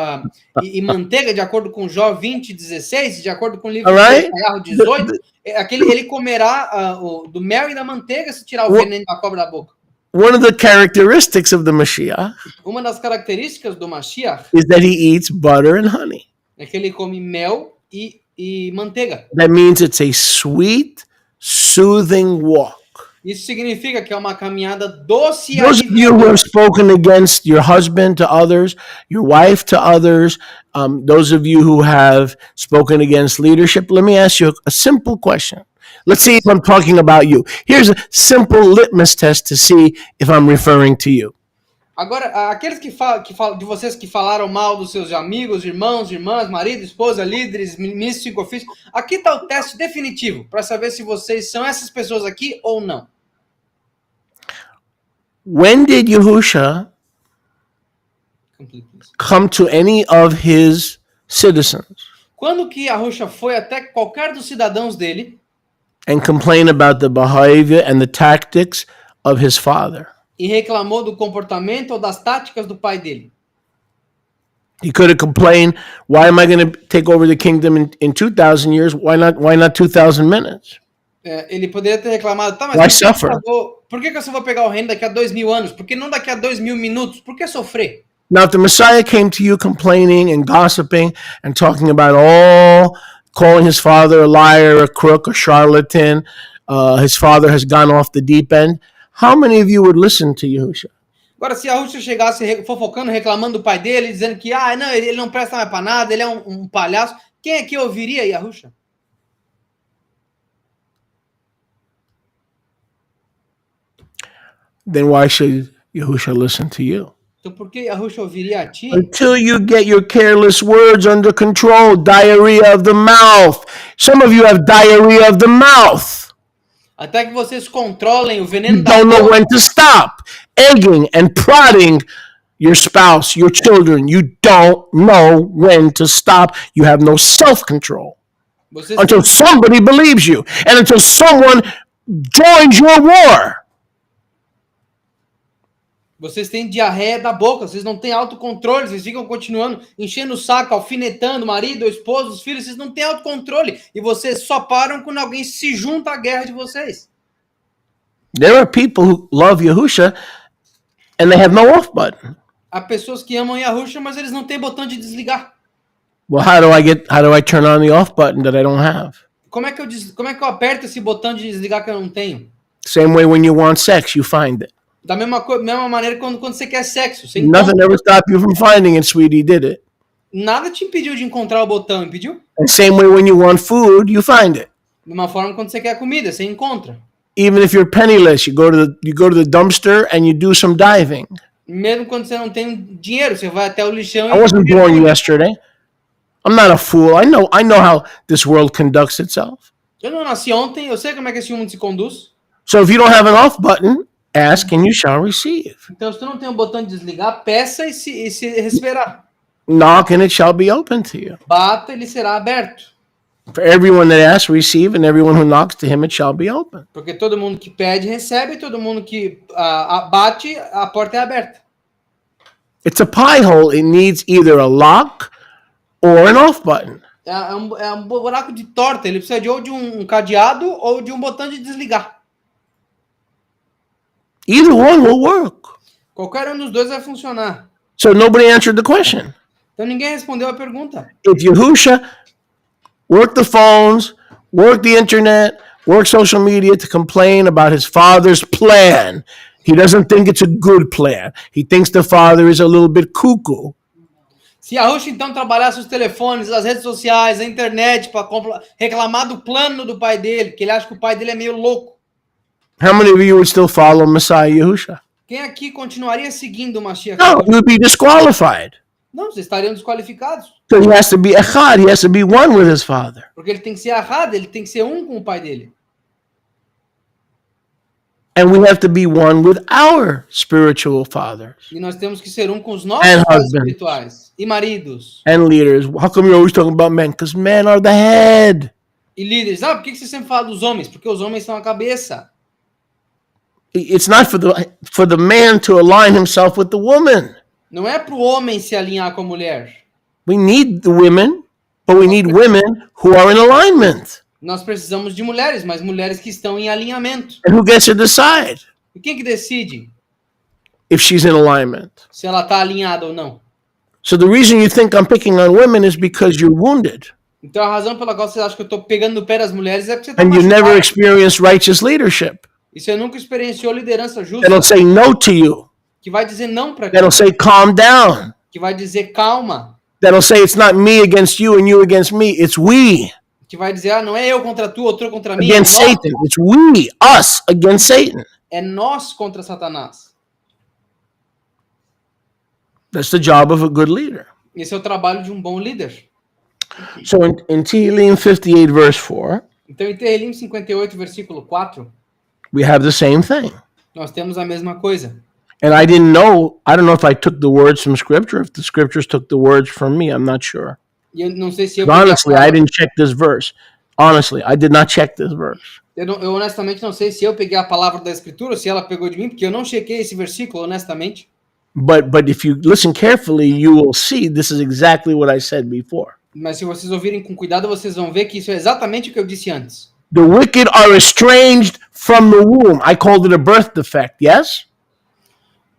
e manteiga, de acordo com Jó 20:16, de acordo com o livro Alright. de Isaías 18, ele comerá do mel e da manteiga se tirar o veneno da cobra da boca. One of the characteristics of the Mashiach Uma das características do Mashiach is that he eats butter and honey. é que ele come mel e manteiga. That means it's a sweet, soothing walk. Isso significa que é uma caminhada doce e Those of you who have spoken against your husband to others, your wife to others, those of you who have spoken against leadership, let me ask you a simple question. Let's see if I'm talking about you. Here's a simple litmus test to see if I'm referring to you. Agora, aqueles que falam de vocês que falaram mal dos seus amigos, irmãos, irmãs, marido, esposa, líderes, ministros de ofício, aqui está o teste definitivo para saber se vocês são essas pessoas aqui ou não. When did Yahusha come to any of his citizens Quando que Yahusha foi até qualquer dos cidadãos dele and complain about the behavior and the tactics of his father? e reclamou do comportamento ou das táticas do pai dele? He could have complained, why am I going to take over the kingdom in 2,000 years? Why not 2,000 minutes? Ele poderia ter reclamado, tá, mas por que eu só vou pegar o reino daqui a 2.000 anos? Por que não daqui a 2.000 minutos? Por que sofrer? Now, if the Messiah came to you complaining and gossiping and talking about all, calling his father a liar, a crook, a charlatan, his father has gone off the deep end, how many of you would listen to Yahusha? Agora, se Yahusha chegasse fofocando, reclamando do pai dele, dizendo que não, ele não presta mais para nada, ele é um palhaço, quem é que ouviria Yahusha? Then why should Yahusha listen to you? Então por que Yahusha ouviria a ti? Until you get your careless words under control, diarrhea of the mouth. Some of you have diarrhea of the mouth. Até que vocês controlem o You veneno da don't know boca. when to stop. Egging and prodding your spouse, your children. You don't know when to stop. You have no self-control. Vocês Until somebody believes you. And until someone joins your war. Vocês têm diarreia da boca, vocês não têm autocontrole, vocês ficam continuando enchendo o saco, alfinetando o marido, o esposo, os filhos, vocês não têm autocontrole. E vocês só param quando alguém se junta à guerra de vocês. There are people who love Yahusha and they have no off button. Há pessoas que amam Yahusha, mas eles não têm botão de desligar. Well, how do I turn on the off button that I don't have? Como é que eu aperto esse botão de desligar que eu não tenho? Same way when you want sex, you find it. Da mesma maneira quando você quer sexo. Você Nothing ever stopped you from finding it, sweetie, did it? Nada te impediu de encontrar o botão, impediu? And same way when you want food, you find it. De uma forma quando você quer comida, você encontra. Even if you're penniless, you go to the dumpster and you do some diving. Mesmo quando você não tem dinheiro, você vai até o lixão I wasn't born yesterday. I'm not a fool. I know how this world conducts itself. Eu não nasci ontem, eu sei como é que esse mundo se conduz. So if you don't have an off button, ask and you shall receive. Então, se tu não tem um botão de desligar, peça e se receberá. Knock and it shall be open to you. Bata, ele será aberto. For everyone that asks, receive, and everyone who knocks, to him it shall be open. Porque todo mundo que pede, recebe, e todo mundo que bate, a porta é aberta. It's a pie hole. It needs either a lock or an off button. É um buraco de torta, ele precisa ou de um cadeado ou de um botão de desligar. Either one will work. Qualquer um dos dois vai funcionar. So nobody answered the question. Então ninguém respondeu a pergunta. If Yahusha worked the phones, worked the internet, worked social media to complain about his father's plan, he doesn't think it's a good plan. He thinks the father is a little bit cuckoo. Se Yahusha então trabalhasse os telefones, as redes sociais, a internet para reclamar do plano do pai dele, que ele acha que o pai dele é meio louco. How many of you would still follow Messiah Yahusha? Quem aqui continuaria seguindo o Mashiach? No, you would be disqualified. Não, vocês estariam desqualificados. So he has to be echad. He has to be one with his father. Porque ele tem que ser ahad, ele tem que ser um com o pai dele. And we have to be one with our spiritual fathers E nós temos que ser um com os nossos And pais husbands. espirituais. E maridos. and leaders. How come you're always talking about men? Because men are the head. E líderes. Por que você sempre fala dos homens? Porque os homens são a cabeça. It's not for the man to align himself with the woman. Não é para o homem se alinhar com a mulher. We need the women, but we need women who are in alignment. Nós precisamos de mulheres, mas mulheres que estão em alinhamento. And who gets to decide E quem que decide if she's in alignment? se ela está alinhada ou não? So the reason you think I'm picking on women is because you're wounded Então a razão pela qual você acha que eu estou pegando no pé das mulheres é porque você está and you never machucado. experienced righteous leadership. E você nunca experienciou liderança justa, That'll say no to you. que vai dizer não para That'll say calm down. que vai dizer calma, That'll say it's not me against you and you against me. It's we que vai dizer, não é eu contra tu, outro contra mim, against Satan. It's we, us against Satan. é nós contra Satanás. That's the job of a good leader. Esse é o trabalho de um bom líder. So in Tehillim 58 verse 4, Então em Tehillim 58, versículo 4, we have the same thing. nós temos a mesma coisa. And I don't know if I took the words from scripture, if the scriptures took the words from me, I'm not sure. E eu não sei se eu But honestly, I didn't check this verse. Honestly, I did not check this verse. eu honestamente não sei se eu peguei a palavra da escritura ou se ela pegou de mim, porque eu não chequei esse versículo, honestamente. But if you listen carefully, you will see this is exactly what I said before. Mas se vocês ouvirem com cuidado, vocês vão ver que isso é exatamente o que eu disse antes. The wicked are estranged from the womb. I called it a birth defect, yes?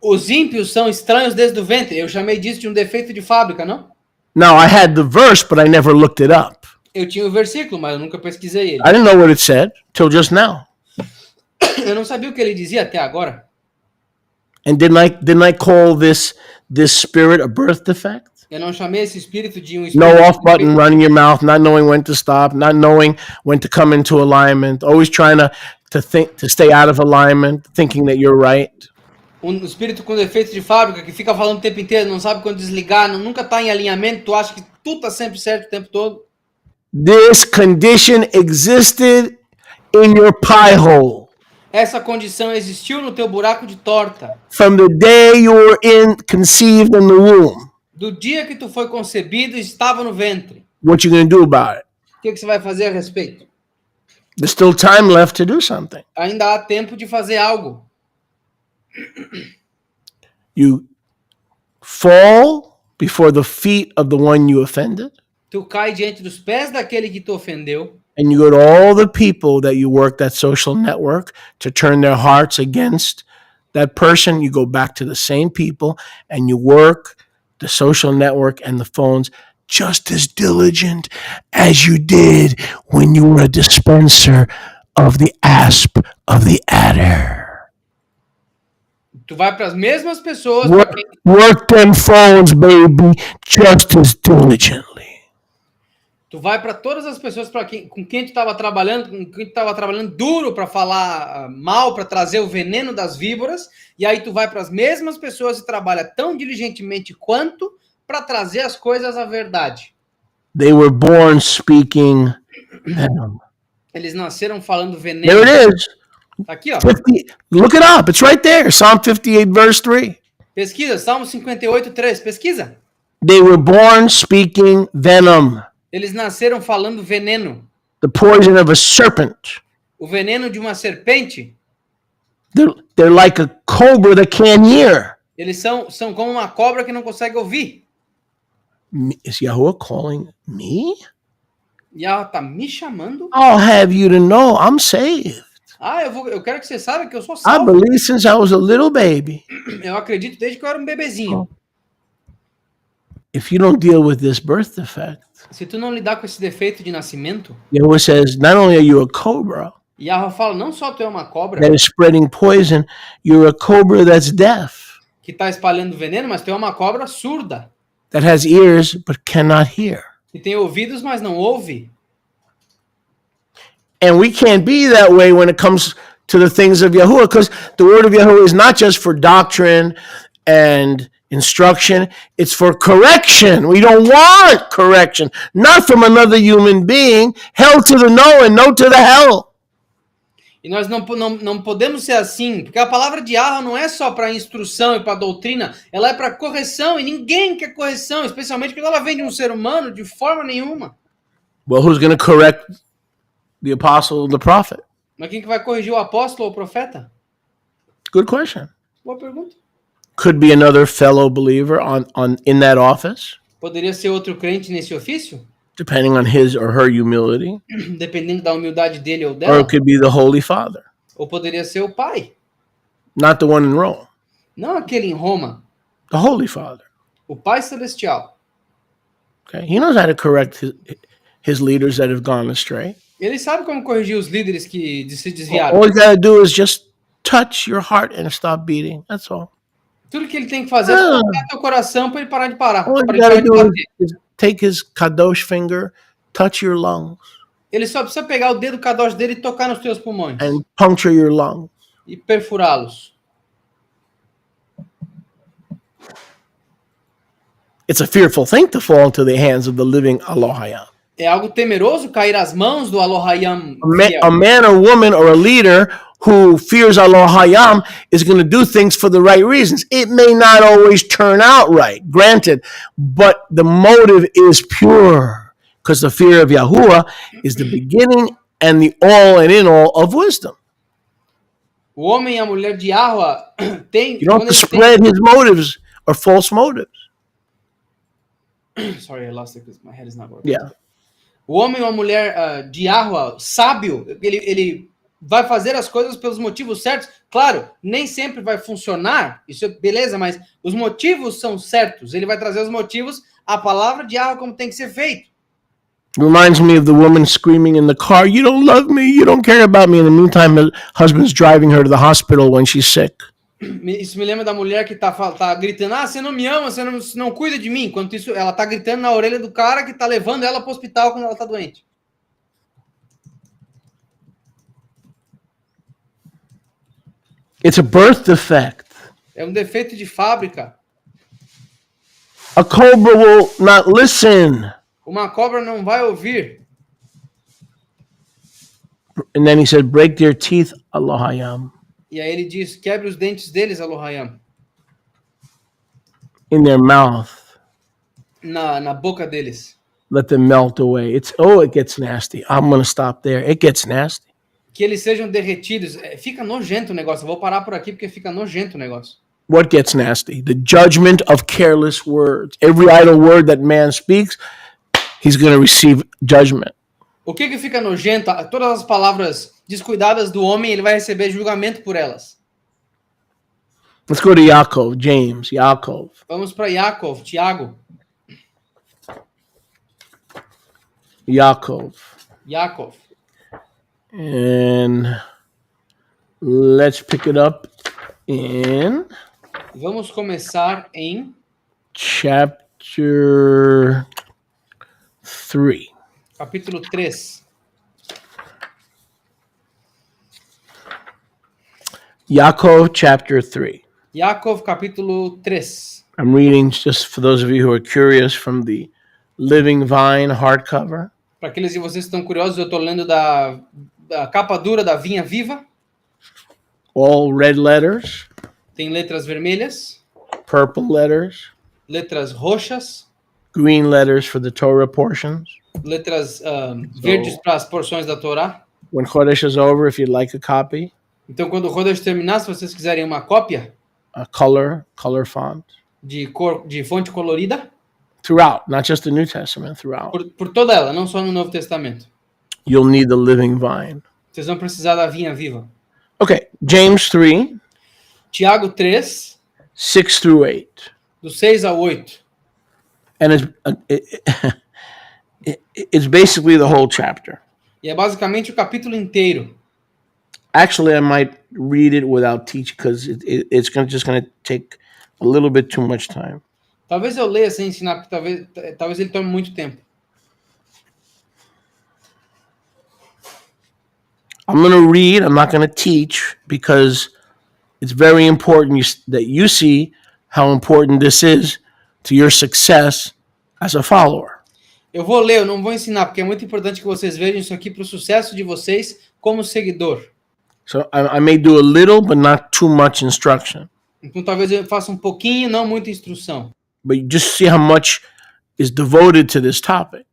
Os ímpios são estranhos desde o ventre. Eu chamei disso de um defeito de fábrica, não? Now, I had the verse, but I never looked it up. Eu tinha o versículo, mas eu nunca pesquisei ele. I didn't know what it said till just now. Eu não sabia o que ele dizia até agora. And didn't I call this spirit a birth defect? Eu não chamei esse espírito de um No espírito off de button, defeito. running your mouth, not knowing when to stop, not knowing when to come into alignment, always trying to stay out of alignment, thinking that you're right. Um espírito com defeito de fábrica que fica falando o tempo inteiro, não sabe quando desligar, nunca está em alinhamento, tu acha que tudo está sempre certo o tempo todo. This condition existed in your pie hole Essa condição existiu no teu buraco de torta. from the day you were conceived in the womb. Do dia que tu foi concebido, estava no ventre. What you going to do about it? O que você vai fazer a respeito? There's still time left to do something. Ainda há tempo de fazer algo. You fall before the feet of the one you offended. Tu cai diante dos pés daquele que te ofendeu. and you go to all the people that you work that social network to turn their hearts against that person. You go back to the same people and you work the social network and the phones just as diligent as you did when you were a dispenser of the asp of the adder. Tu vai para as mesmas pessoas. Work them phones, baby, just as diligently. Tu vai para todas as pessoas com quem tu estava trabalhando, com quem tu estava trabalhando duro para falar mal, para trazer o veneno das víboras, e aí tu vai para as mesmas pessoas e trabalha tão diligentemente quanto para trazer as coisas à verdade. They were born speaking venom. Eles nasceram falando veneno. There it is. Tá aqui, ó. 50, look it up. It's right there. Psalm 58, verse 3. Pesquisa, Salmo 58, 3. Pesquisa. They were born speaking venom. Eles nasceram falando veneno. The poison of a serpent. O veneno de uma serpente. They're like a cobra that can't hear. Eles são como uma cobra que não consegue ouvir. Is Yahuwah calling me? Yahweh tá me chamando. I'll have you to know I'm saved. Eu quero que você saiba que eu sou I salvo. believe since I was a little baby. Eu acredito desde que eu era um bebezinho. If you don't deal with this birth defect, se tu não lidar com esse defeito de nascimento, Yahuwah says, not only are you a cobra Yahweh fala, não só tu é uma cobra that is spreading poison, you're a cobra that's deaf, que está espalhando veneno, mas tu é uma cobra surda, that has ears but cannot hear. que tem ouvidos, mas não ouve. And we can't be that way when it comes to the things of Yahuwah, because the word of Yahuwah is not just for doctrine and instruction, it's for correction. We don't want correction, not from another human being, hell to the no and no to the hell. E nós não podemos ser assim, porque a palavra de Yahweh não é só para instrução e para doutrina, ela é para correção, e ninguém quer correção, especialmente quando ela vem de um ser humano, de forma nenhuma. Well, who's going to correct the apostle or the prophet? Mas quem que vai corrigir o apóstolo ou o profeta? Good question. Boa pergunta. Could be another fellow believer in that office. Poderia ser outro crente nesse ofício? Depending on his or her humility. Dependendo da humildade dele ou Or dela. it could be the Holy Father. Ou poderia ser o pai. Not the one in Rome. Não aquele em Roma. The Holy Father. O Pai Celestial. Okay, he knows how to correct his leaders that have gone astray. Ele sabe como corrigir os líderes que se desviaram. All you gotta do is just touch your heart and stop beating. That's all. Tudo que ele tem que fazer é tocar teu coração para ele parar de parar. All you Para gotta ele do parar de is take his kadosh finger, touch your lungs, Ele só precisa pegar o dedo kadosh dele e tocar nos teus pulmões. and puncture your lungs. E perfurá-los. It's a fearful thing to fall into the hands of the living Elohim. É algo temeroso cair às mãos do Elohim. A man or woman or a leader who fears Elohim is going to do things for the right reasons. It may not always turn out right, granted, but the motive is pure because the fear of Yahuwah is the beginning and the all and in all of wisdom. O homem e a mulher de Yahweh tem. You don't have to spread his motives or false motives. Sorry, I lost it because my head is not working. Yeah. O homem ou a mulher de Yahweh, sábio, ele vai fazer as coisas pelos motivos certos. Claro, nem sempre vai funcionar, isso é beleza, mas os motivos são certos. Ele vai trazer os motivos, a palavra de Yahweh como tem que ser feito. Reminds me of the woman screaming in the car, "You don't love me, you don't care about me." In the meantime, the husband's driving her to the hospital when she's sick. Isso me lembra da mulher que tá gritando, você não me ama, você não cuida de mim. Enquanto isso, ela tá gritando na orelha do cara que tá levando ela pro hospital quando ela tá doente. It's a birth defect. É um defeito de fábrica. A cobra will not listen. Uma cobra não vai ouvir. And then he said, break their teeth, Elohim. E aí ele diz, quebre os dentes deles, Elohim. In their mouth. Na boca deles. Let them melt away. It gets nasty. I'm going to stop there. It gets nasty. Que eles sejam derretidos. Fica nojento o negócio. Eu vou parar por aqui porque fica nojento o negócio. What gets nasty? The judgment of careless words. Every idle word that man speaks, he's going to receive judgment. O que fica nojento? Todas as palavras descuidadas do homem, ele vai receber julgamento por elas. Let's go to Yaakov, James, Yaakov. Vamos para Yaakov, Tiago. Yaakov. Yaakov. And let's pick it up in Vamos começar em chapter 3. capítulo 3. Yaakov chapter 3. Yaakov, capítulo 3. I'm reading, just for those of you who are curious, from the Living Vine hardcover. Para aqueles de vocês que estão curiosos, eu estou lendo da capa dura da Vinha Viva. All red letters, Tem letras vermelhas, purple letters, letras roxas, green letters for the Torah portions. letras verdes para as porções da Torá. When Chodesh is over, if you'd like a copy, Então, quando o Rodas terminar, se vocês quiserem uma cópia a color font, de fonte colorida, throughout, not just the New Testament, throughout, por toda ela, não só no Novo Testamento, you'll need the Living Vine. vocês vão precisar da Vinha Viva. Okay, James 3, Tiago 3, 6 through 8. do 6 ao 8. And it's basically the whole chapter. E é basicamente o capítulo inteiro. Actually, I might read it without teaching because it's just going to take a little bit too much time. Talvez eu leia sem ensinar, porque talvez ele tome muito tempo. I'm going to read, I'm not going to teach, because it's very important that you see how important this is to your success as a follower. Eu vou ler, eu não vou ensinar, porque é muito importante que vocês vejam isso aqui para o sucesso de vocês como seguidor. So I may do a little, but not too much instruction. Então talvez eu faça um pouquinho, não muita instrução. But you just see how much is devoted to this topic.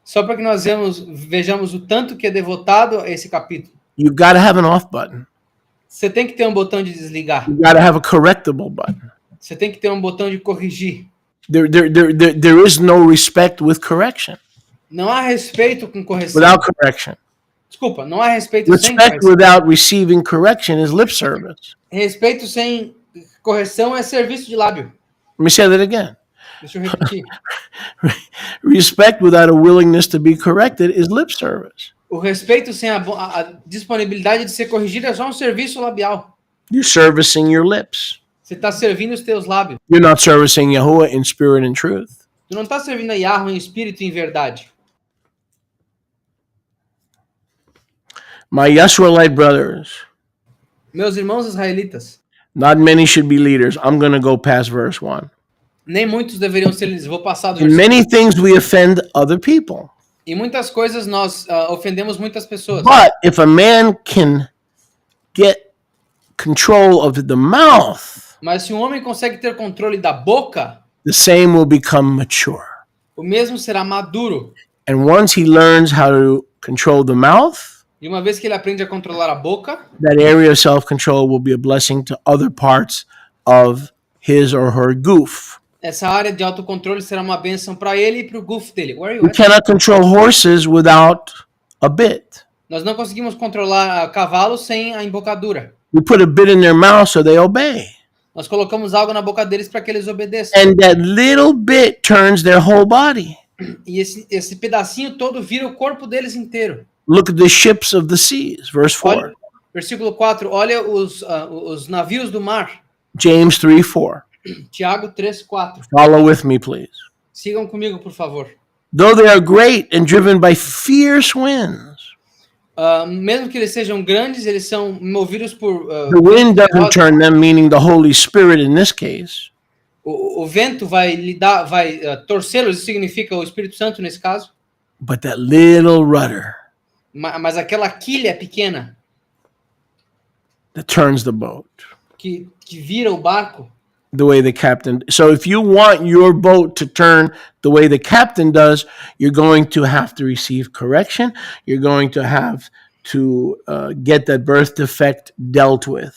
Só para que nós vejamos o tanto que é devotado a esse capítulo. You got to have an off button. Você tem que ter um botão de desligar. You got to have a correctable button. Você tem que ter um botão de corrigir. There is no respect with correction. Não há respeito com correção. Without correction. Desculpa, não há respeito sem Respect correção. without receiving correction is lip service. Respeito sem correção é serviço de lábio. Let me say that again. Deixa eu repetir. Respect without a willingness to be corrected is lip service. O respeito sem a disponibilidade de ser corrigido é só um serviço labial. You're servicing your lips. Você está servindo os teus lábios. You're not servicing Yahuwah in spirit and truth. Tu não está servindo a Yahweh em espírito e em verdade. My Yisraelite brothers, Meus irmãos israelitas, not many should be leaders. I'm going to go past verse 1. nem muitos deveriam ser líderes. Vou passar do In versículo. many things we offend other people. Em muitas coisas nós ofendemos muitas pessoas. But if a man can get control of the mouth, Mas se um homem consegue ter controle da boca, the same will become mature. o mesmo será maduro. And once he learns how to control the mouth, E uma vez que ele aprende a controlar a boca, that area of self-control will be a blessing to other parts of his or her goof. essa área de autocontrole será uma bênção para ele e para o goof dele. Where are you We at? cannot control horses without a bit. Nós não conseguimos controlar cavalos sem a embocadura. We put a bit in their mouth so they obey. Nós colocamos algo na boca deles para que eles obedeçam. And that little bit turns their whole body. E esse pedacinho todo vira o corpo deles inteiro. Look at the ships of the seas, verse 4. Olha, versículo 4. Olha os navios do mar. James 3:4. Tiago 3, 4. Follow with me, please. Sigam comigo, por favor. Though they are great and driven by fierce winds, Mesmo que eles sejam grandes, eles são movidos por... the wind doesn't turn them, meaning the Holy Spirit in this case. O vento vai torcê-los, isso significa o Espírito Santo nesse caso. But that little rudder Mas aquela quilha pequena that turns the boat que vira o barco, the way the captain. So if you want your boat to turn the way the captain does, you're going to have to receive correction. You're going to have to get that birth defect dealt with.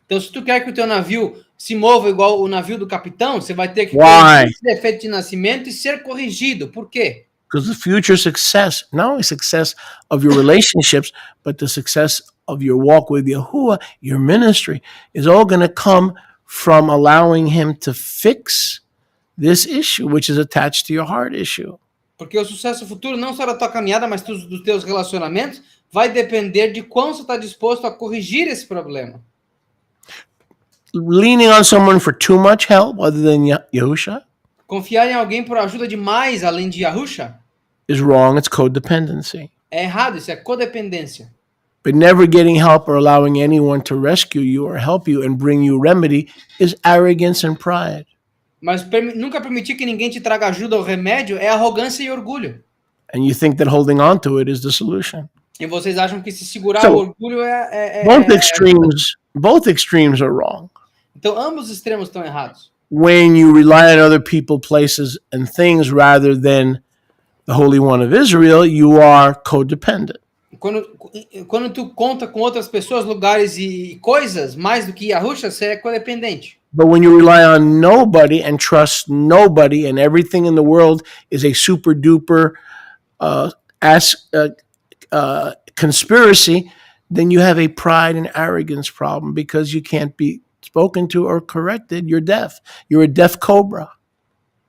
então se tu quer que o teu navio se mova igual o navio do capitão, você vai ter que Why? ter esse defeito de nascimento e ser corrigido. Por quê? Because the future success, not only success of your relationships, but the success of your walk with Yahuwah, your ministry, is all going to come from allowing him to fix this issue, which is attached to your heart issue. Porque o sucesso futuro, não só da tua caminhada, mas dos teus relacionamentos, vai depender de quão você está disposto a corrigir esse problema. Leaning on someone for too much help other than Yahusha Confiar em alguém por ajuda demais, além de Yahusha, is wrong. It's codependency. é errado, isso é codependência. But never getting help or allowing anyone to rescue you or help you and bring you remedy is arrogance and pride. Mas nunca permitir que ninguém te traga ajuda ou remédio é arrogância e orgulho. And you think that holding on to it is the solution. E vocês acham que se segurar So, o orgulho Both extremes are wrong. Então, ambos os extremos estão errados. When you rely on other people, places, and things rather than the Holy One of Israel, you are codependent. Quando tu conta com outras pessoas, lugares e coisas, mais do que Yahusha, você é codependente. But when you rely on nobody and trust nobody and everything in the world is a super duper conspiracy, then you have a pride and arrogance problem because you can't be spoken to or corrected. You're deaf. You're a deaf cobra.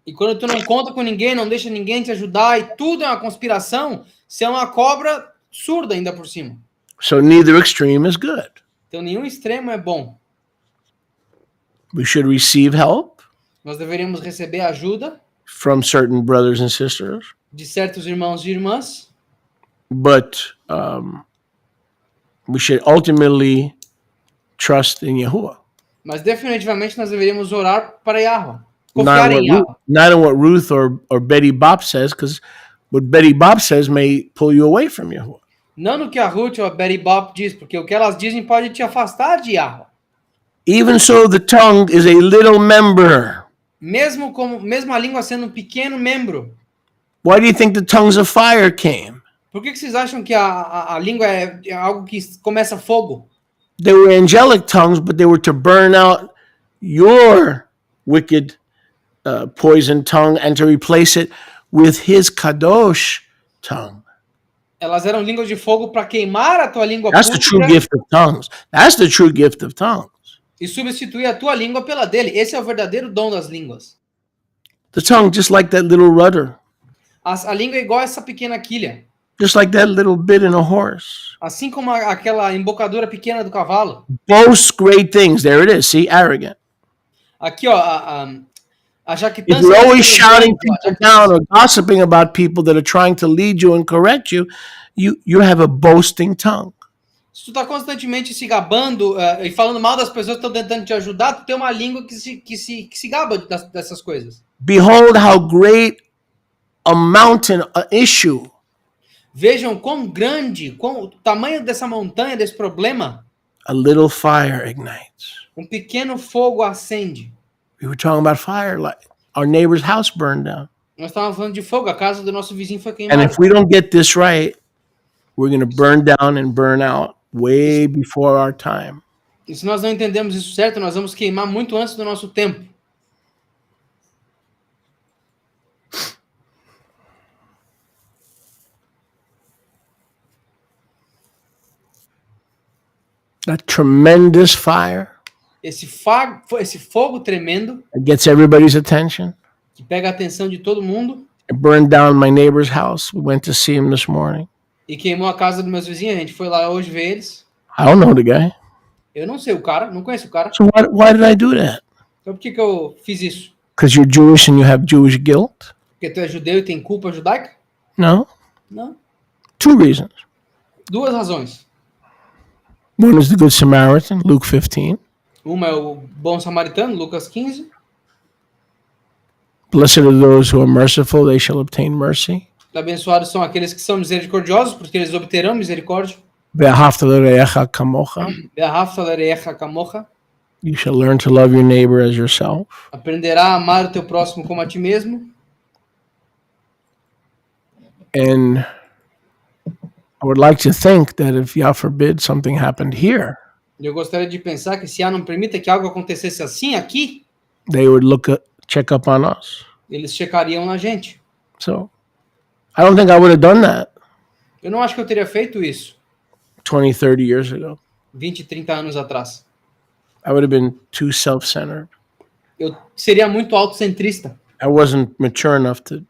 E quando tu não conta com ninguém, não deixa ninguém te ajudar e tudo é uma conspiração, você é uma cobra surda ainda por cima. So neither extreme is good. Então nenhum extremo é bom. We should receive help Nós deveríamos receber ajuda from certain brothers and sisters, de certos irmãos e irmãs, but we should ultimately trust in Yahuwah. mas definitivamente nós deveríamos orar para Yahweh. Confiar em Yahweh. Not in what Ruth or Betty Bopp says, because what Betty Bopp says may pull you away from Yahuwah. Não no que a Ruth ou a Betty Bopp diz, porque o que elas dizem pode te afastar de Yahweh. Even so, the tongue is a little member. Mesmo a língua sendo um pequeno membro. Why do you think the tongues of fire came? Por que vocês acham que a língua é algo que começa fogo? They were angelic tongues, but they were to burn out your wicked poison tongue and to replace it with his kadosh tongue. Elas eram línguas de fogo para queimar a tua língua That's the true púrpura gift of tongues. That's the true gift of tongues. e substituir a tua língua pela dele. Esse é o verdadeiro dom das línguas. The tongue, just like that little rudder, A língua é igual a essa pequena quilha. just like that little bit in a horse. Assim como aquela embocadura pequena do cavalo. Boasts great things. There it is. See, arrogant. Aqui, ó, a If jactância... you're always shouting people down or gossiping about people that are trying to lead you and correct you, you have a boasting tongue. Se tu tá constantemente se gabando e falando mal das pessoas que estão tentando te ajudar, tu tem uma língua que se gaba dessas coisas. Behold how great a mountain, an issue. Vejam quão grande, o tamanho dessa montanha, desse problema. A little fire ignites. Um pequeno fogo acende. We were talking about fire, like our neighbor's house burned down. Nós estávamos falando de fogo, a casa do nosso vizinho foi And queimada. if we don't get this right, we're going to burn down and burn out way before our time. E se nós não entendemos isso certo, nós vamos queimar muito antes do nosso tempo. That tremendous fire Esse fogo tremendo, that gets everybody's attention. que pega a atenção de todo mundo, It burned down my neighbor's house. We went to see him this morning. e queimou a casa dos meus vizinhos. A gente foi lá hoje ver eles. I don't know the guy. Eu não sei o cara, não conheço o cara. So why did I do that? Então por que eu fiz isso? Because you're Jewish and you have Jewish guilt? Porque tu é judeu e tem culpa judaica? No. Não. 2 reasons. Duas razões. One is the Good Samaritan, Luke 15. Uma é o bom samaritano, Lucas 15. Blessed are those who are merciful, they shall obtain mercy. Abençoados são aqueles que são misericordiosos, porque eles obterão misericórdia. Ve'ahavta l'reacha kamocha. Be'ahavta l'reecha kamocha. You shall learn to love your neighbor as yourself. Aprenderá a amar o teu próximo como a ti mesmo. And I would like to think that if Yah forbid something happened here, Eu gostaria de pensar que se Yah não permita que algo acontecesse assim aqui, they would check up on us. eles checariam na gente. So I don't think I would have done that Eu não acho que eu teria feito isso 20, 30 years ago. 20, 30 anos atrás. I would have been too self-centered. Eu seria muito autocentrista. I wasn't mature enough to.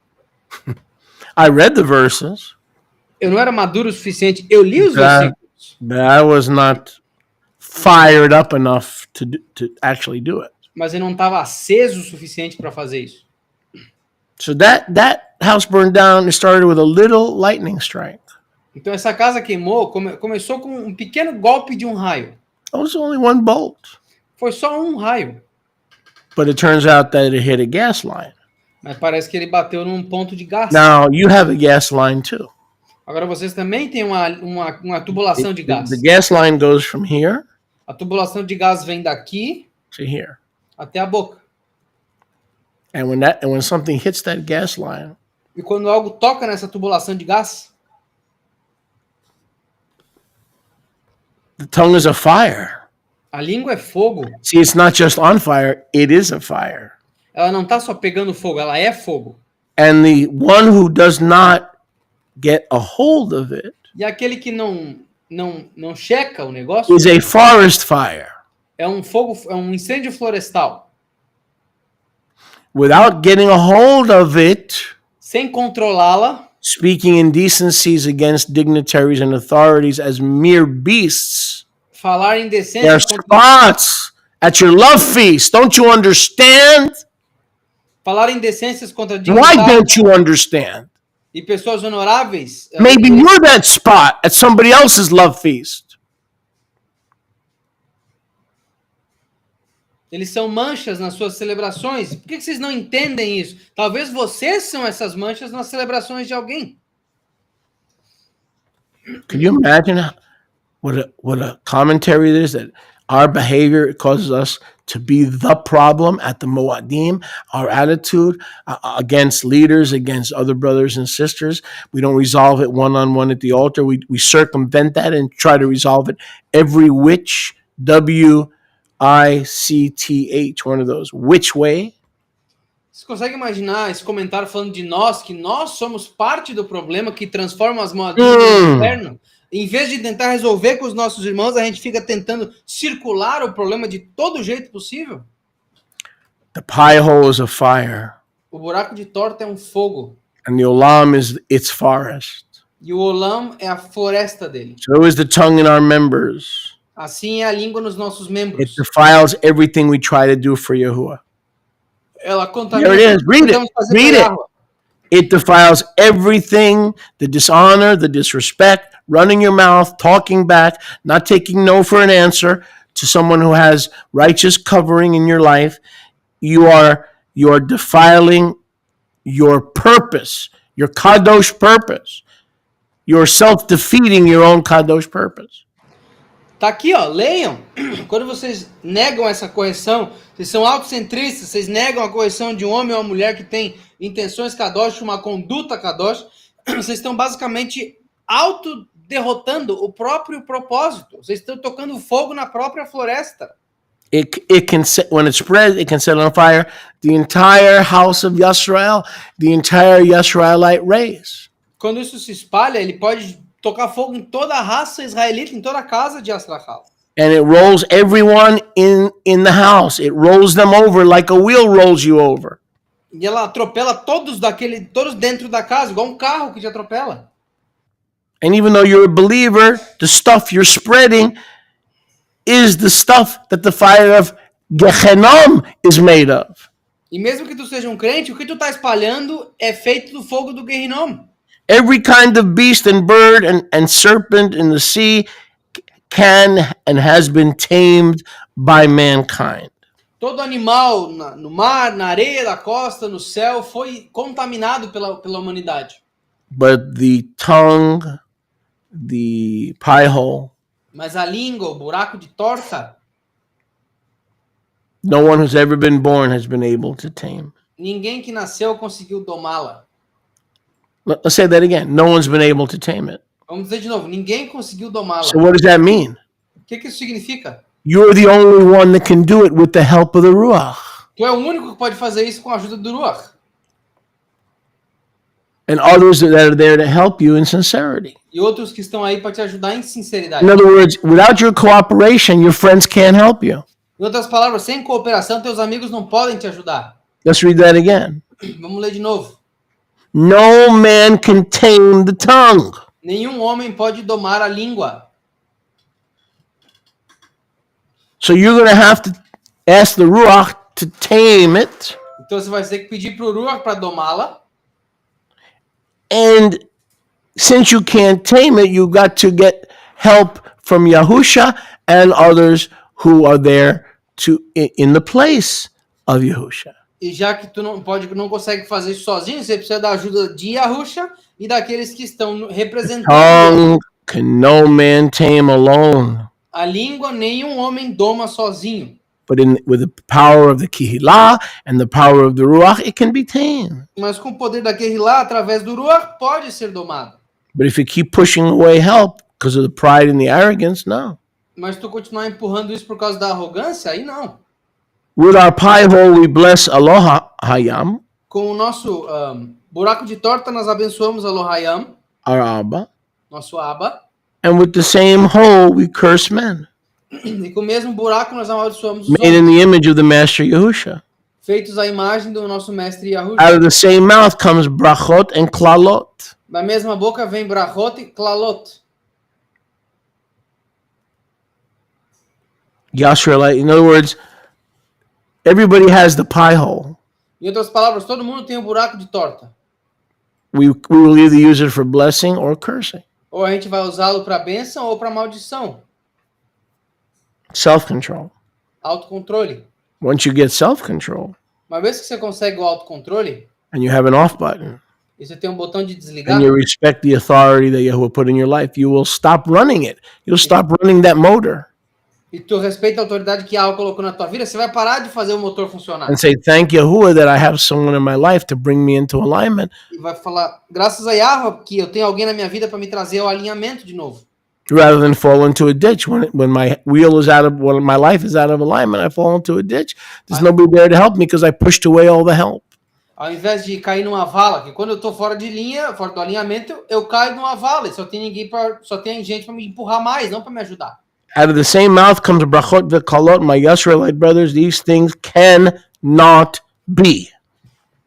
I read the verses, Eu não era maduro o suficiente. Eu li os Tá. versículos, but I was not fired up enough to actually do it. mas eu não estava aceso o suficiente para fazer isso. So that house burned down. It started with a little lightning strike. Então essa casa queimou, começou com um pequeno golpe de um raio. It was only one bolt, Foi só um raio, but it turns out that it hit a gas line. mas parece que ele bateu num ponto de gás. Now you have a gas line too. Agora vocês também têm uma tubulação de gás. The gas line goes from here A tubulação de gás vem daqui to here, até a boca. and when something hits that gas line, E quando algo toca nessa tubulação de gás, the tongue is a fire. a língua é fogo. See, it's not just on fire; it is a fire. Ela não está só pegando fogo, ela é fogo. And the one who does not get a hold of it E aquele que não checa o negócio is a forest fire. é um fogo, é um incêndio florestal. Without getting a hold of it, Sem controlá-la, speaking indecencies against dignitaries and authorities as mere beasts. falar They're indecências contra, spots at your love feast. Don't you understand? falar indecências contra Why dignidade don't you understand? e pessoas honoráveis. Maybe you're that spot at somebody else's love feast. Eles são manchas nas suas celebrações. Por que vocês não entendem isso? Talvez vocês são essas manchas nas celebrações de alguém. Can you imagine what a commentary it is that our behavior causes us to be the problem at the Moadim, our attitude against leaders, against other brothers and sisters. We don't resolve it one-on-one at the altar. We circumvent that and try to resolve it every which, W-I-C-T-H, one of those, which way. Você consegue imaginar esse comentário falando de nós, que nós somos parte do problema que transforma as moedinhas no inferno? Em vez de tentar resolver com os nossos irmãos, a gente fica tentando circular o problema de todo jeito possível? The pie hole is a fire, O buraco de torta é um fogo. and the olam is its forest. E o olam é a floresta dele. So is the tongue in our members. Assim é a língua nos nossos It membros. defiles everything we try to do for Yahuwah. Ela contamina. There it is. Read it. Tentamos fazer Read pra it. Yahweh. It defiles everything, the dishonor, the disrespect, running your mouth, talking back, not taking no for an answer to someone who has righteous covering in your life. You are defiling your purpose, your kadosh purpose. You're self-defeating your own kadosh purpose. Tá aqui, ó, leiam. Quando vocês negam essa correção, vocês são autocentristas, vocês negam a correção de um homem ou uma mulher que tem intenções kadosh, uma conduta kadosh, vocês estão basicamente autoderrotando o próprio propósito. Vocês estão tocando fogo na própria floresta. It can set, when it spreads, it can set on fire the entire house of Yisrael, the entire Yisraelite race. Quando isso se espalha, ele pode tocar fogo em toda a raça israelita, em toda a casa de Astrachal. And it rolls everyone in the house. It rolls them over like a wheel rolls you over. E ela atropela todos dentro da casa, igual um carro que te atropela. And even though you're a believer, the stuff you're spreading is the stuff that the fire of Gehenom is made of. E mesmo que tu seja um crente, o que tu tá espalhando é feito do fogo do Gehinom. Every kind of beast and bird and serpent in the sea can and has been tamed by mankind. Todo animal no mar, na areia da costa, no céu, foi contaminado pela humanidade. But the tongue, the pie hole, Mas a língua, o buraco de torta, no one who's ever been born has been able to tame. ninguém que nasceu conseguiu domá-la. Let's say that again. No one's been able to tame it. Vamos dizer de novo, ninguém conseguiu domá-la. So what does that mean? O que isso significa? You're the only one that can do it with the help of the Ruach. Tu é o único que pode fazer isso com a ajuda do Ruach. and others that are there to help you in sincerity. E outros que estão aí para te ajudar em sinceridade. In other words, without your cooperation, your friends can't help you. Em outras palavras, sem cooperação, teus amigos não podem te ajudar. Let's read that again. Vamos ler de novo. No man can tame the tongue. Nenhum homem pode domar a língua. So you're going to have to ask the Ruach to tame it. Então você vai ter que pedir para o Ruach para domá-la. And since you can't tame it, you got to get help from Yahusha and others who are there to in the place of Yahusha. E já que tu não consegue fazer isso sozinho, você precisa da ajuda de Yahusha e daqueles que estão representando. Tongue can no man tame alone. A língua nenhum homem doma sozinho. But with the power of the Kihila and the power of the Ruach, it can be tamed. Mas com o poder da Kehilá, através do Ruach, pode ser domado. But if you keep pushing away help because of the pride and the arrogance, no. Mas tu continuar empurrando isso por causa da arrogância, aí não. With our pie hole, we bless Aloha Hayam, Com o nosso buraco de torta, nós abençoamos Elohayam, our Abba, nosso Abba. and with the same hole, we curse men, E com o mesmo buraco, nós amaldiçoamos os made in homens, the image of the Master Yahusha. feitos à imagem do nosso mestre Yahusha. Out of the same mouth comes brachot and klalot. Da mesma boca vem brachot e klalot. Yashra'elite. In other words, everybody has the pie hole. Em outras palavras, todo mundo tem um buraco de torta. We will either use it for blessing or cursing. Ou a gente vai usá-lo para bênção ou para maldição. Self-control. Autocontrole. Once you get self-control Uma vez que você consegue o autocontrole, and you have an off button e você tem um botão de desligar, and you respect the authority that Yahuwah put in your life, you will stop running it. You'll stop running that motor e tu respeita a autoridade que Yahweh colocou na tua vida, você vai parar de fazer o motor funcionar. and say, thank Yahuwah that I have someone in my life to bring me into alignment E vai falar, graças a Yahweh que eu tenho alguém na minha vida para me trazer ao alinhamento de novo. rather than fall into a ditch. When my wheel is out of, when my life is out of alignment, I fall into a ditch. There's nobody there to help me because I pushed away all the help. Ao invés de cair numa vala, que quando eu tô fora de linha, fora do alinhamento, eu caio numa vala e só tem gente para me empurrar mais, não para me ajudar. Out of the same mouth comes brachot v'kalot. My Yisraelite brothers, these things cannot be.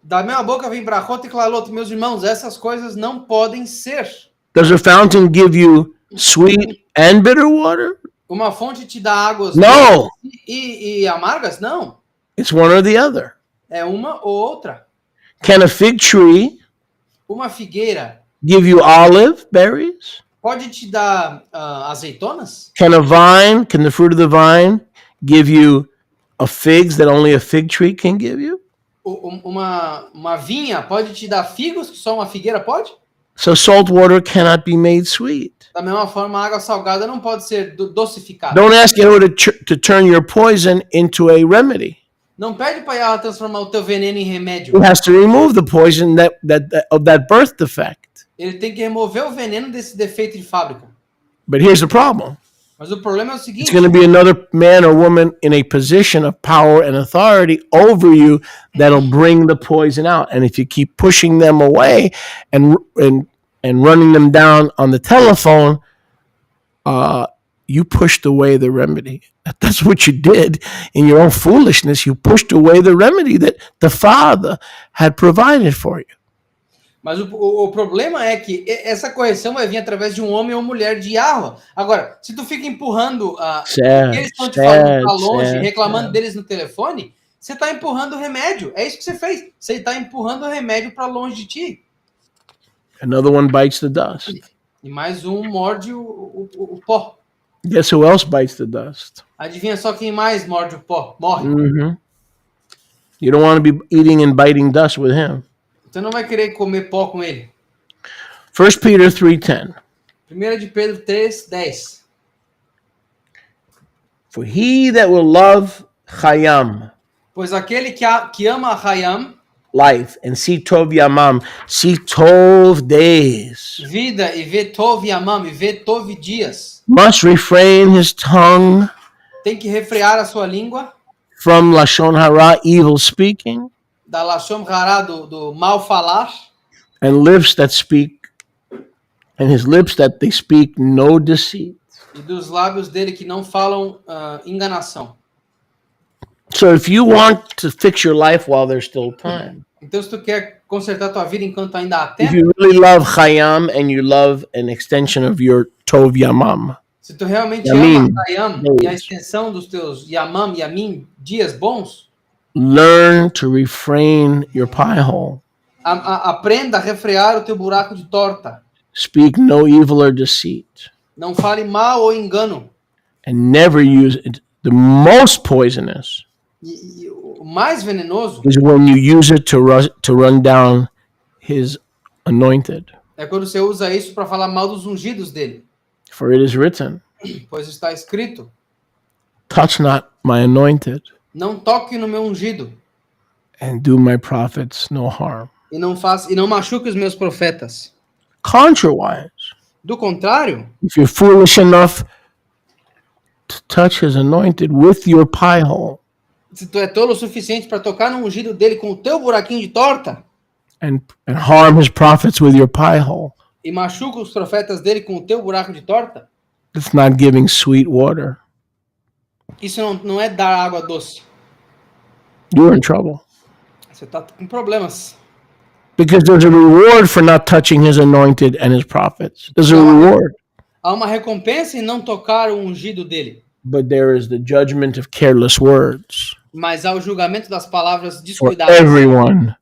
Da minha boca vem brachot e klalot, meus irmãos, essas coisas não podem ser. Does a fountain give you sweet and bitter water? Uma fonte te dá águas No, e amargas? Não. it's one or the other. É uma ou outra. Can a fig tree Uma figueira give you olive berries? pode te dar azeitonas? Can the fruit of the vine give you figs that only a fig tree can give you? Uma vinha pode te dar figos que só uma figueira pode? So salt water cannot be made sweet. Da mesma forma, a água salgada não pode ser docificada. Don't ask Yahuwah to turn your poison into a remedy. Não pede para ela transformar o teu veneno em remédio. He has to remove the poison of that birth defect. Ele tem que remover o veneno desse defeito de fábrica. But here's the problem. Mas o problema é o It's seguinte: going to be another man or woman in a position of power and authority over you that'll bring the poison out. And if you keep pushing them away and running them down on the telephone, you pushed away the remedy. That's what you did in your own foolishness. You pushed away the remedy that the Father had provided for you. Mas o problema é que essa correção vai vir através de um homem ou mulher de Yahweh. Agora, se tu fica empurrando eles estão te falando para longe, reclamando deles no telefone, você está empurrando o remédio. É isso que você fez. Você está empurrando o remédio para longe de ti. Another one bites the dust. E mais um morde o pó. Guess who else bites the dust? Adivinha só quem mais morde o pó? Morre. Mm-hmm. You don't want to be eating and biting dust with him. Você não vai querer comer pó com ele. 1 Peter 3:10. 1 de Pedro 3:10. For he that will love Chayam, Pois aquele que ama Hayam, life, and see Tov Yamam, see Tov days, vida, e vê Tov Yamam, e vê Tov dias, must refrain his tongue tem que refrear a sua língua from Lashon Hara, evil speaking, da Lashon Hará, do mal falar, and lips that speak, and his lips that they speak no deceit. E dos lábios dele que não falam enganação. So if you want to fix your life while there's still time, Então, se tu quer consertar tua vida enquanto ainda há if tempo, you really love Chayyam and you love an extension of your Tov Yamam, se tu realmente Yamim, ama Hayam days. e a extensão dos teus Yamam, Yamim, dias bons, learn to refrain your pie hole. aprenda a refrear o teu buraco de torta. Speak no evil or deceit, Não fale mal ou engano. and never use it. The most poisonous E o mais venenoso is when you use it to run down his anointed. é quando você usa isso para falar mal dos ungidos dele. For it is written, Pois está escrito, touch not my anointed, não toque no meu ungido and do my prophets no harm. e não machuque os meus profetas. Contrawise, Do contrário, if you're foolish enough to touch his anointed with your pie hole se tu é tolo o suficiente para tocar no ungido dele com o teu buraquinho de torta and harm his prophets with your pie hole, e machuca os profetas dele com o teu buraco de torta, it's not giving sweet water. isso não é dar água doce. You're in trouble. Você está com problemas. Because there's a reward for not touching his anointed and his prophets. There's a reward. Há uma recompensa em não tocar o ungido dele, But there is the judgment of careless words mas há o julgamento das palavras for descuidadas everyone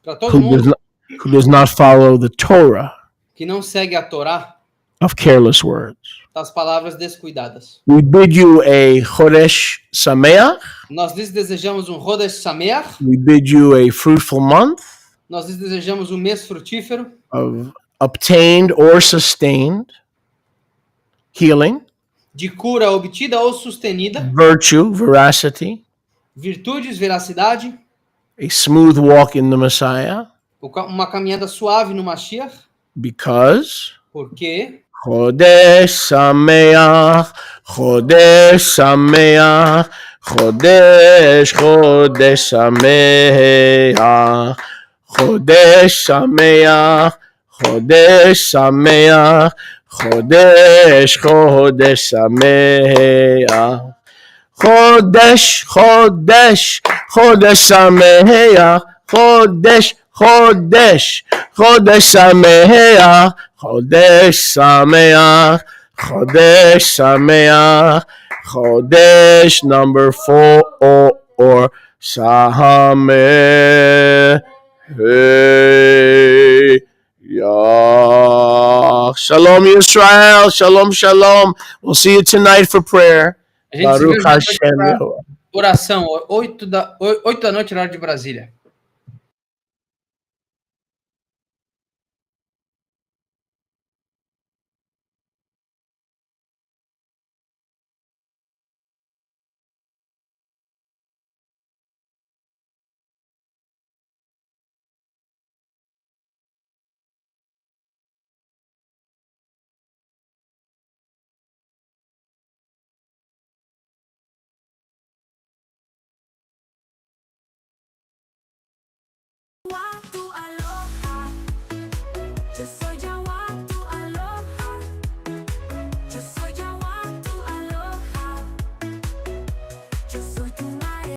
para todo mundo who does not follow the Torah que não segue a Torá of careless words. das palavras descuidadas. We bid you a Chodesh Sameach. Nós lhes desejamos um Rodesh Sameach, We bid you a fruitful month nós lhes desejamos um mês frutífero of obtained or sustained healing, de cura obtida ou sustenida, virtue, veracity, virtudes, veracidade, a smooth walk in the Messiah, uma caminhada suave no Mashiach, because porque Chodesh Sameach, Chodesh Sameach, Chodesh Sameach, Chodesh Sameach, Chodesh Sameach, Chodesh Sameach, Chodesh Sameach, Chodesh Sameach, Chodesh Sameach, Chodesh Sameach, Chodesh number 4 or Sameach. Shalom Yisrael, shalom, shalom. We'll see you tonight for prayer. a gente se vê Baruch hoje Hashem para Yehovah. oração, 8 da noite, horário de Brasília.